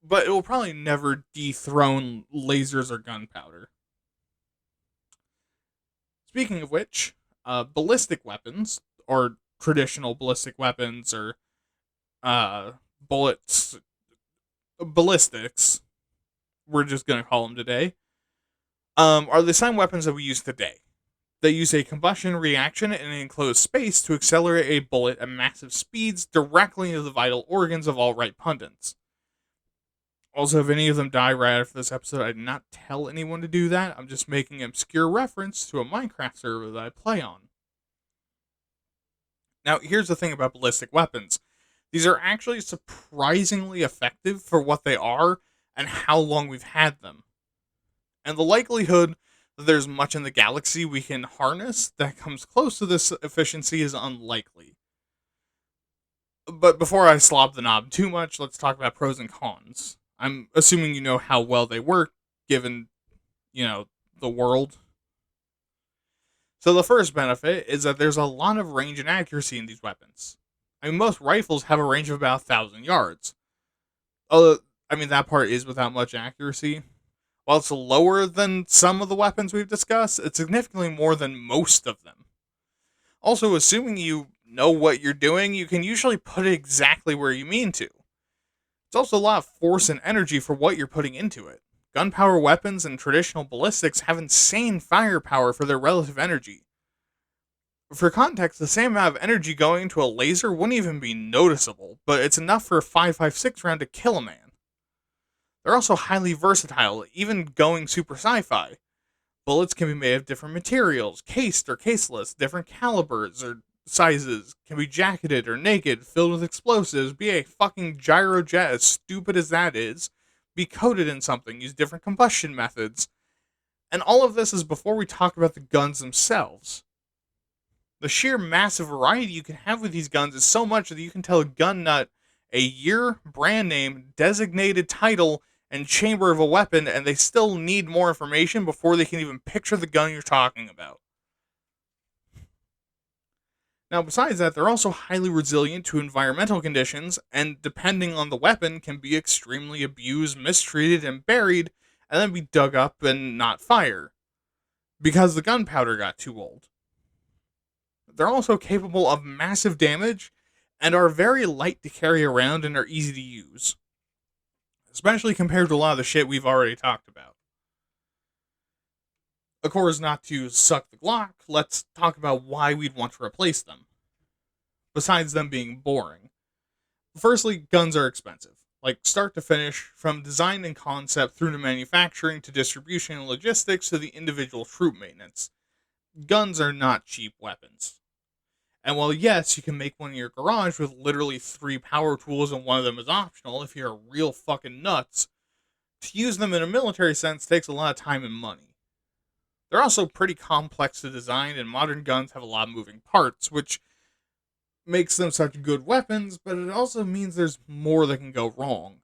will probably never dethrone lasers or gunpowder. Speaking of which, ballistic weapons, or traditional ballistic weapons, or uh, bullets, ballistics, we're just going to call them today, are the same weapons that we use today. They use a combustion reaction in an enclosed space to accelerate a bullet at massive speeds directly into the vital organs of all right pundits. Also, if any of them die right after this episode, I did not tell anyone to do that. I'm just making an obscure reference to a Minecraft server that I play on. Now, here's the thing about ballistic weapons. These are actually surprisingly effective for what they are and how long we've had them. And the likelihood that there's much in the galaxy we can harness that comes close to this efficiency is unlikely. But before I slob the knob too much, let's talk about pros and cons. I'm assuming you know how well they work, given, the world. So the first benefit is that there's a lot of range and accuracy in these weapons. I mean, most rifles have a range of about 1,000 yards. Although, that part is without much accuracy. While it's lower than some of the weapons we've discussed, it's significantly more than most of them. Also, assuming you know what you're doing, you can usually put it exactly where you mean to. It's also a lot of force and energy for what you're putting into it. Gunpowder weapons and traditional ballistics have insane firepower for their relative energy. For context, the same amount of energy going into a laser wouldn't even be noticeable, but it's enough for a 5.56 round to kill a man. They're also highly versatile, even going super sci-fi. Bullets can be made of different materials, cased or caseless, different calibers or sizes, can be jacketed or naked, filled with explosives, be a fucking gyrojet as stupid as that is, be coated in something, use different combustion methods. And all of this is before we talk about the guns themselves. The sheer massive variety you can have with these guns is so much that you can tell a gun nut a year, brand name, designated title, and chamber of a weapon, and they still need more information before they can even picture the gun you're talking about. Now, besides that, they're also highly resilient to environmental conditions, and depending on the weapon, can be extremely abused, mistreated, and buried, and then be dug up and not fire, because the gunpowder got too old. They're also capable of massive damage, and are very light to carry around and are easy to use. Especially compared to a lot of the shit we've already talked about. Of course, not to suck the Glock, let's talk about why we'd want to replace them. Besides them being boring. Firstly, guns are expensive. Like, start to finish, from design and concept through to manufacturing to distribution and logistics to the individual troop maintenance. Guns are not cheap weapons. And while yes, you can make one in your garage with literally 3 power tools and one of them is optional if you're real fucking nuts, to use them in a military sense takes a lot of time and money. They're also pretty complex to design, and modern guns have a lot of moving parts, which makes them such good weapons, but it also means there's more that can go wrong.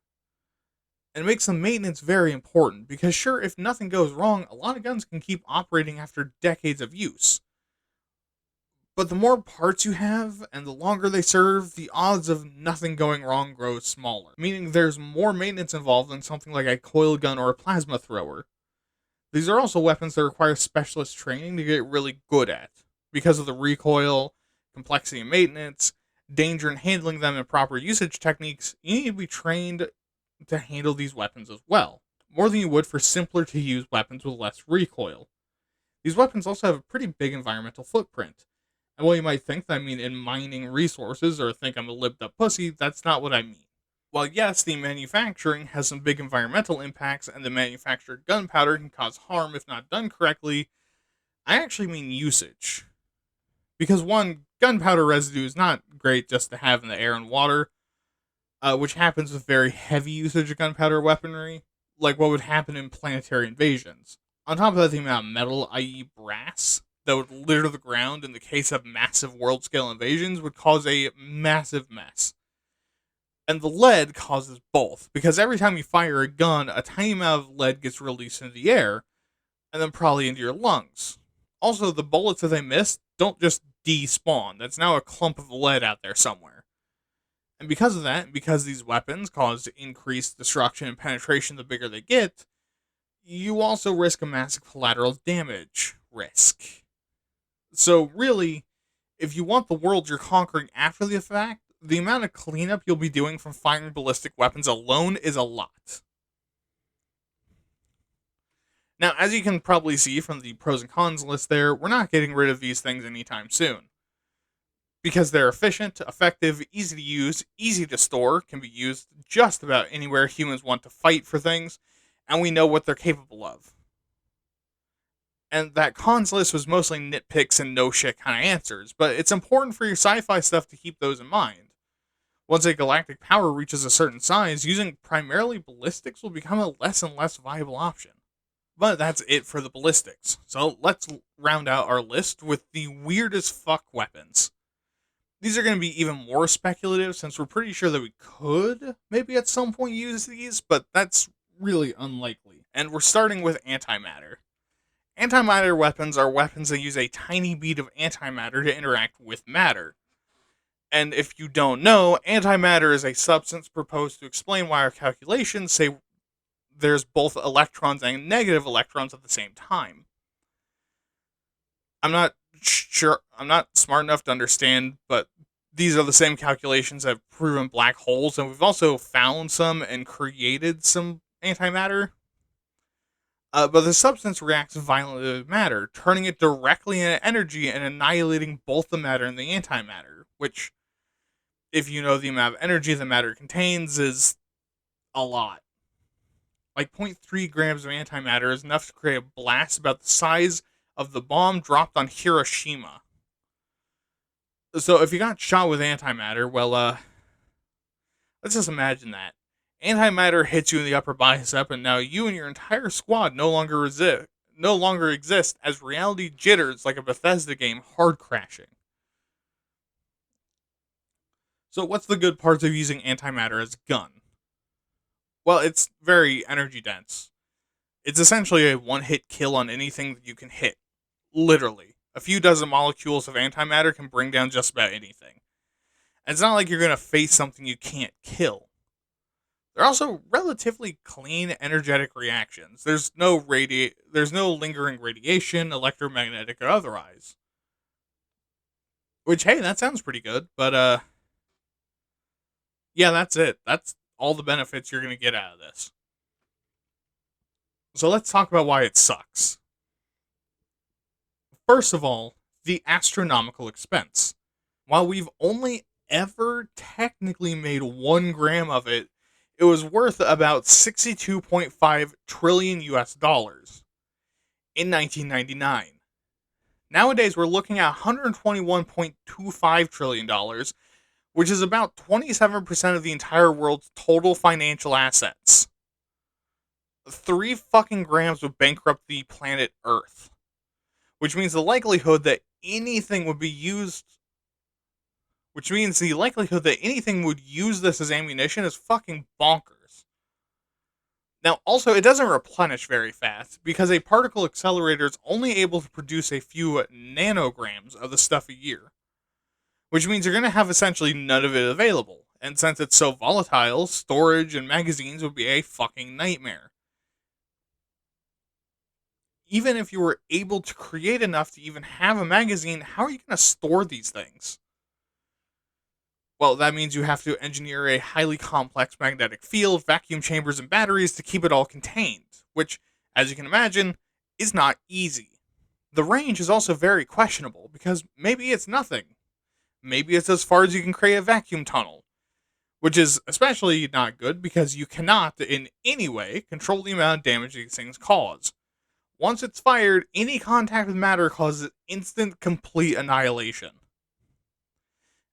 And it makes the maintenance very important, because sure, if nothing goes wrong, a lot of guns can keep operating after decades of use. But the more parts you have, and the longer they serve, the odds of nothing going wrong grow smaller. Meaning there's more maintenance involved than something like a coil gun or a plasma thrower. These are also weapons that require specialist training to get really good at, because of the recoil, complexity of maintenance, danger in handling them, and proper usage techniques. You need to be trained to handle these weapons as well, more than you would for simpler to use weapons with less recoil. These weapons also have a pretty big environmental footprint. And while you might think that I mean in mining resources or think I'm a libbed up pussy, that's not what I mean. While yes, the manufacturing has some big environmental impacts and the manufactured gunpowder can cause harm if not done correctly, I actually mean usage. Because one, gunpowder residue is not great just to have in the air and water, which happens with very heavy usage of gunpowder weaponry, like what would happen in planetary invasions. On top of that, the amount of metal, i.e. brass, that would litter the ground in the case of massive world-scale invasions would cause a massive mess. And the lead causes both, because every time you fire a gun, a tiny amount of lead gets released into the air, and then probably into your lungs. Also, the bullets that they miss don't just despawn. That's now a clump of lead out there somewhere. And because of that, because these weapons cause increased destruction and penetration the bigger they get, you also risk a massive collateral damage risk. So, really, if you want the world you're conquering after the fact, the amount of cleanup you'll be doing from firing ballistic weapons alone is a lot. Now, as you can probably see from the pros and cons list there, we're not getting rid of these things anytime soon. Because they're efficient, effective, easy to use, easy to store, can be used just about anywhere humans want to fight for things, and we know what they're capable of. And that cons list was mostly nitpicks and no shit kind of answers, but it's important for your sci-fi stuff to keep those in mind. Once a galactic power reaches a certain size, using primarily ballistics will become a less and less viable option. But that's it for the ballistics. So let's round out our list with the weirdest fuck weapons. These are going to be even more speculative since we're pretty sure that we could maybe at some point use these, but that's really unlikely. And we're starting with antimatter. Antimatter weapons are weapons that use a tiny bead of antimatter to interact with matter. And if you don't know, antimatter is a substance proposed to explain why our calculations say there's both electrons and negative electrons at the same time. I'm not sure, I'm not smart enough to understand, but these are the same calculations that have proven black holes, and we've also found some and created some antimatter. But the substance reacts violently with matter, turning it directly into energy and annihilating both the matter and the antimatter, which, if you know the amount of energy the matter contains, is a lot. Like 0.3 grams of antimatter is enough to create a blast about the size of the bomb dropped on Hiroshima. So if you got shot with antimatter, well, let's just imagine that. Antimatter hits you in the upper bicep, and now you and your entire squad no longer exist as reality jitters like a Bethesda game hard crashing. So what's the good parts of using antimatter as a gun? Well, it's very energy dense. It's essentially a one-hit kill on anything that you can hit. Literally. A few dozen molecules of antimatter can bring down just about anything. And it's not like you're going to face something you can't kill. They're also relatively clean, energetic reactions. There's no lingering radiation, electromagnetic or otherwise. Which, hey, that sounds pretty good, but yeah, that's it. That's all the benefits you're going to get out of this. So let's talk about why it sucks. First of all, the astronomical expense. While we've only ever technically made 1 gram of it, it was worth about 62.5 trillion US dollars in 1999. Nowadays, we're looking at $121.25 trillion, which is about 27% of the entire world's total financial assets. 3 fucking grams would bankrupt the planet Earth, which means the likelihood that anything would use this as ammunition is fucking bonkers. Now, also, it doesn't replenish very fast, because a particle accelerator is only able to produce a few nanograms of the stuff a year. Which means you're going to have essentially none of it available, and since it's so volatile, storage and magazines would be a fucking nightmare. Even if you were able to create enough to even have a magazine, how are you going to store these things? Well, that means you have to engineer a highly complex magnetic field, vacuum chambers, and batteries to keep it all contained, which, as you can imagine, is not easy. The range is also very questionable, because maybe it's nothing. Maybe it's as far as you can create a vacuum tunnel, which is especially not good because you cannot, in any way, control the amount of damage these things cause. Once it's fired, any contact with matter causes instant, complete annihilation.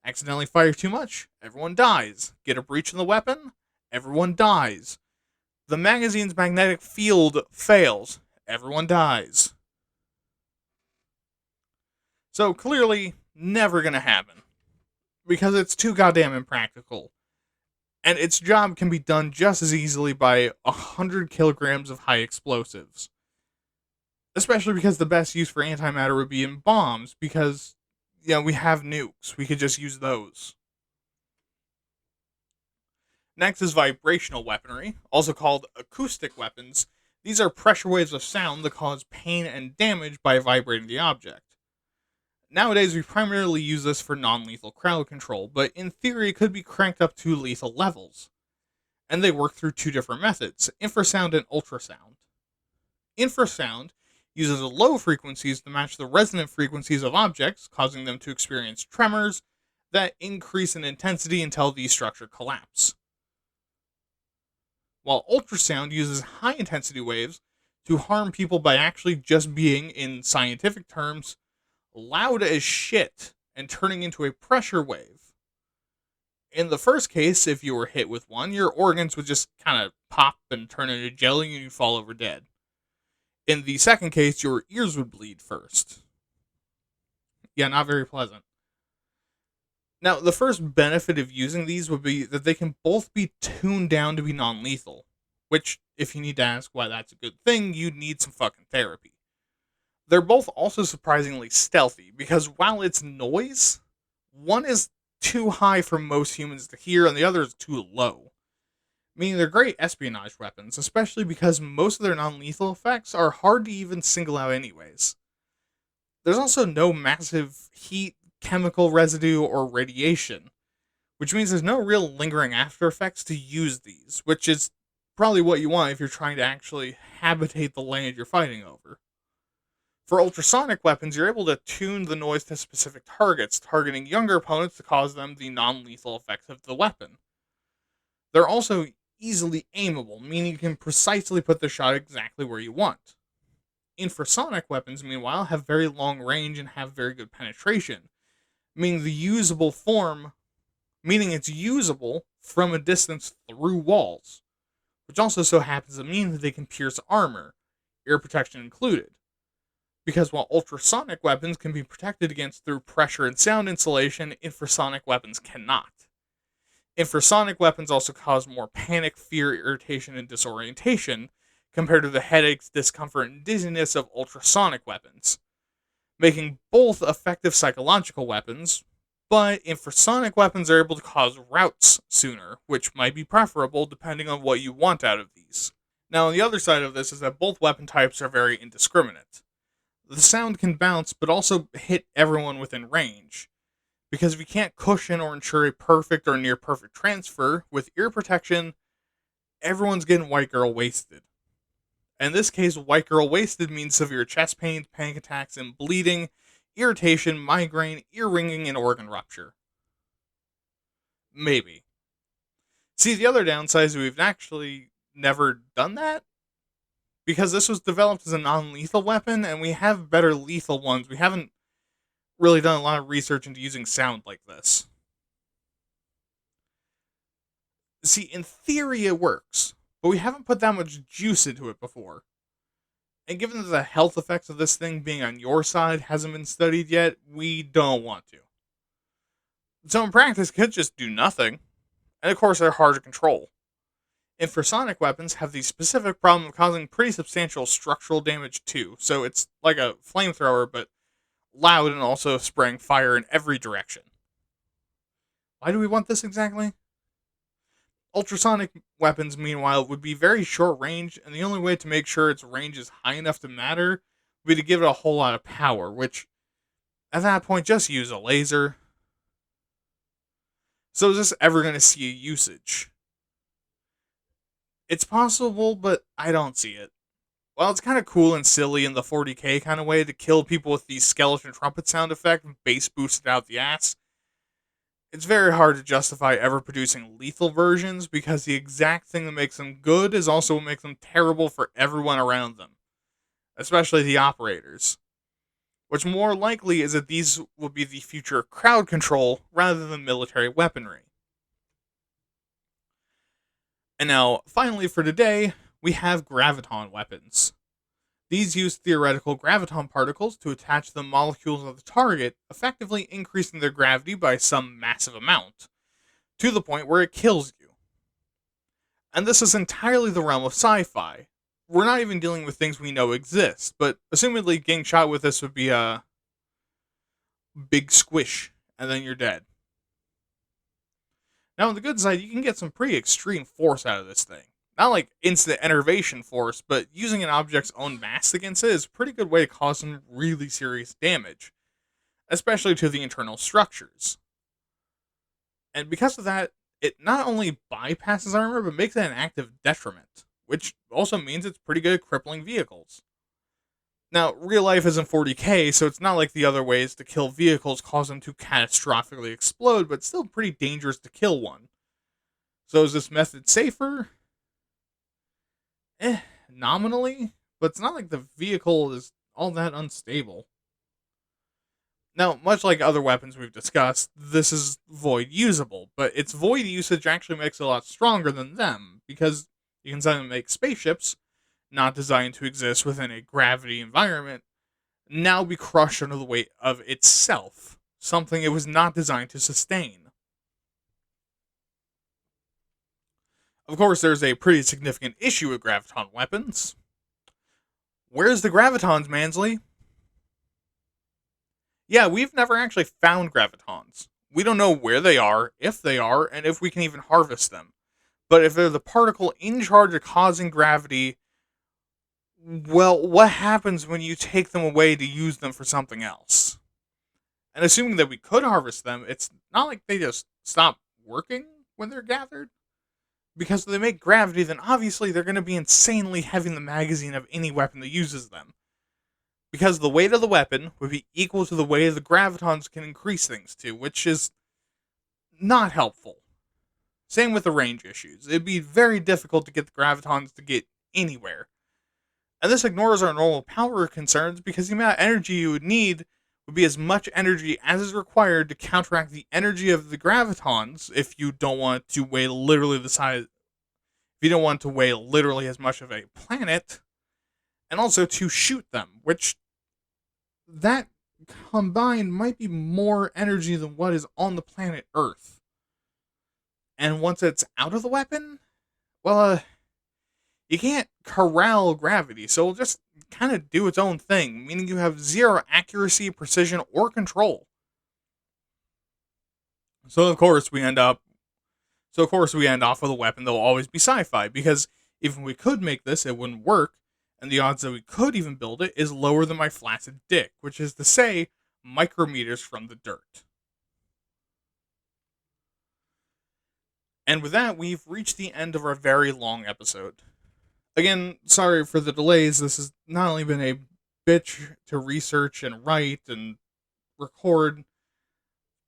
Accidentally fire too much, everyone dies. Get a breach in the weapon, everyone dies. The magazine's magnetic field fails, everyone dies. So clearly, never gonna happen. Because it's too goddamn impractical. And its job can be done just as easily by 100 kilograms of high explosives. Especially because the best use for antimatter would be in bombs, because, we have nukes. We could just use those. Next is vibrational weaponry, also called acoustic weapons. These are pressure waves of sound that cause pain and damage by vibrating the object. Nowadays, we primarily use this for non lethal crowd control, but in theory, it could be cranked up to lethal levels. And they work through two different methods: infrasound and ultrasound. Infrasound uses low frequencies to match the resonant frequencies of objects, causing them to experience tremors that increase in intensity until the structure collapse. While ultrasound uses high intensity waves to harm people by actually just being, in scientific terms, loud as shit and turning into a pressure wave. In the first case, if you were hit with one, your organs would just kind of pop and turn into jelly and you'd fall over dead. In the second case, your ears would bleed first. Yeah, not very pleasant. Now, the first benefit of using these would be that they can both be tuned down to be non-lethal, which, if you need to ask why that's a good thing, you'd need some fucking therapy. They're both also surprisingly stealthy, because while it's noise, one is too high for most humans to hear and the other is too low. Meaning they're great espionage weapons, especially because most of their non-lethal effects are hard to even single out anyways. There's also no massive heat, chemical residue, or radiation, which means there's no real lingering after effects to use these, which is probably what you want if you're trying to actually habitate the land you're fighting over. For ultrasonic weapons, you're able to tune the noise to specific targets, targeting younger opponents to cause them the non-lethal effects of the weapon. They're also easily aimable, meaning you can precisely put the shot exactly where you want. Infrasonic weapons, meanwhile, have very long range and have very good penetration, meaning it's usable from a distance through walls, which also so happens to mean that they can pierce armor, ear protection included. Because while ultrasonic weapons can be protected against through pressure and sound insulation, infrasonic weapons cannot. Infrasonic weapons also cause more panic, fear, irritation, and disorientation compared to the headaches, discomfort, and dizziness of ultrasonic weapons, making both effective psychological weapons, but infrasonic weapons are able to cause routs sooner, which might be preferable depending on what you want out of these. Now, on the other side of this is that both weapon types are very indiscriminate. The sound can bounce, but also hit everyone within range. Because if you can't cushion or ensure a perfect or near perfect transfer with ear protection, everyone's getting white girl wasted. In this case, white girl wasted means severe chest pains, panic attacks, and bleeding, irritation, migraine, ear ringing, and organ rupture. Maybe. See, the other downside is we've actually never done that, because this was developed as a non-lethal weapon, and we have better lethal ones. We haven't really done a lot of research into using sound like this. See, in theory it works, but we haven't put that much juice into it before. And given that the health effects of this thing being on your side hasn't been studied yet, we don't want to. So in practice, it could just do nothing. And of course, they're hard to control. Infrasonic weapons have the specific problem of causing pretty substantial structural damage too, so it's like a flamethrower, but loud and also spraying fire in every direction. Why do we want this exactly? Ultrasonic weapons, meanwhile, would be very short range, and the only way to make sure its range is high enough to matter would be to give it a whole lot of power, which, at that point, just use a laser. So is this ever going to see a usage? It's possible, but I don't see it. While it's kind of cool and silly in the 40k kind of way to kill people with the skeleton trumpet sound effect, bass boosted out the ass, it's very hard to justify ever producing lethal versions because the exact thing that makes them good is also what makes them terrible for everyone around them, especially the operators. Which more likely is that these will be the future crowd control rather than military weaponry. And now, finally for today, we have graviton weapons. These use theoretical graviton particles to attach to the molecules of the target, effectively increasing their gravity by some massive amount, to the point where it kills you. And this is entirely the realm of sci-fi. We're not even dealing with things we know exist, but assumedly getting shot with this would be a big squish, and then you're dead. Now, on the good side, you can get some pretty extreme force out of this thing. Not like instant enervation force, but using an object's own mass against it is a pretty good way to cause some really serious damage, especially to the internal structures. And because of that, it not only bypasses armor, but makes it an active detriment, which also means it's pretty good at crippling vehicles. Now, real life isn't 40k, so it's not like the other ways to kill vehicles cause them to catastrophically explode, but still pretty dangerous to kill one. So is this method safer? Nominally, but it's not like the vehicle is all that unstable. Now, much like other weapons we've discussed, this is void usable, but its void usage actually makes it a lot stronger than them, because you can suddenly make spaceships, not designed to exist within a gravity environment, now be crushed under the weight of itself, something it was not designed to sustain. Of course, there's a pretty significant issue with graviton weapons. Where's the gravitons, Mansley? Yeah, we've never actually found gravitons. We don't know where they are, and if we can even harvest them. But if they're the particle in charge of causing gravity, well, what happens when you take them away to use them for something else? And assuming that we could harvest them, it's not like they just stop working when they're gathered. Because if they make gravity, then obviously they're going to be insanely heavy in the magazine of any weapon that uses them. Because the weight of the weapon would be equal to the weight of the gravitons can increase things to, which is not helpful. Same with the range issues. It'd be very difficult to get the gravitons to get anywhere. And this ignores our normal power concerns because the amount of energy you would need would be as much energy as is required to counteract the energy of the gravitons if you don't want to weigh literally the size. If you don't want to weigh literally as much of a planet, and also to shoot them, which that combined might be more energy than what is on the planet Earth. And once it's out of the weapon, well, you can't corral gravity, so it'll just kind of do its own thing, meaning you have zero accuracy, precision, or control. So of course we end off with a weapon that will always be sci-fi, because even if we could make this, it wouldn't work, and the odds that we could even build it is lower than my flaccid dick, which is to say, micrometers from the dirt. And with that, we've reached the end of our very long episode. Again, sorry for the delays. This has not only been a bitch to research and write and record,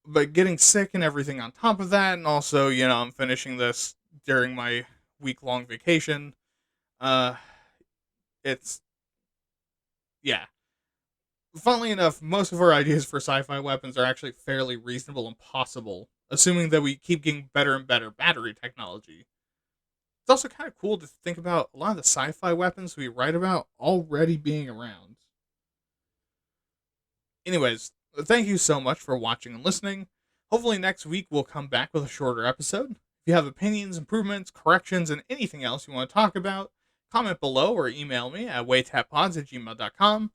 but getting sick and everything on top of that, and also, I'm finishing this during my week-long vacation. It's, yeah. Funnily enough, most of our ideas for sci-fi weapons are actually fairly reasonable and possible, assuming that we keep getting better and better battery technology. It's also kind of cool to think about a lot of the sci-fi weapons we write about already being around. Anyways, thank you so much for watching and listening. Hopefully next week we'll come back with a shorter episode. If you have opinions, improvements, corrections, and anything else you want to talk about, comment below or email me at waytappods@gmail.com.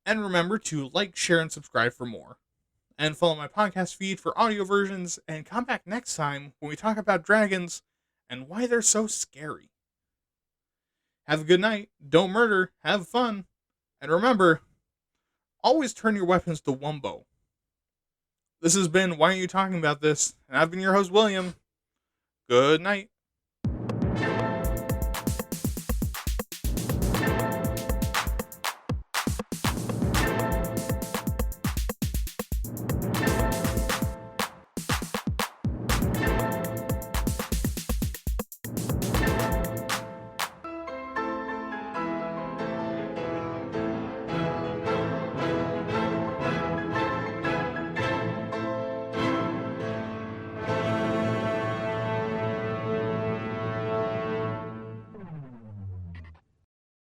And remember to like, share, and subscribe for more. And follow my podcast feed for audio versions, and come back next time when we talk about dragons and why they're so scary. Have a good night, don't murder, have fun, and remember, always turn your weapons to Wumbo. This has been Why Aren't You Talking About This? And I've been your host, William. Good night.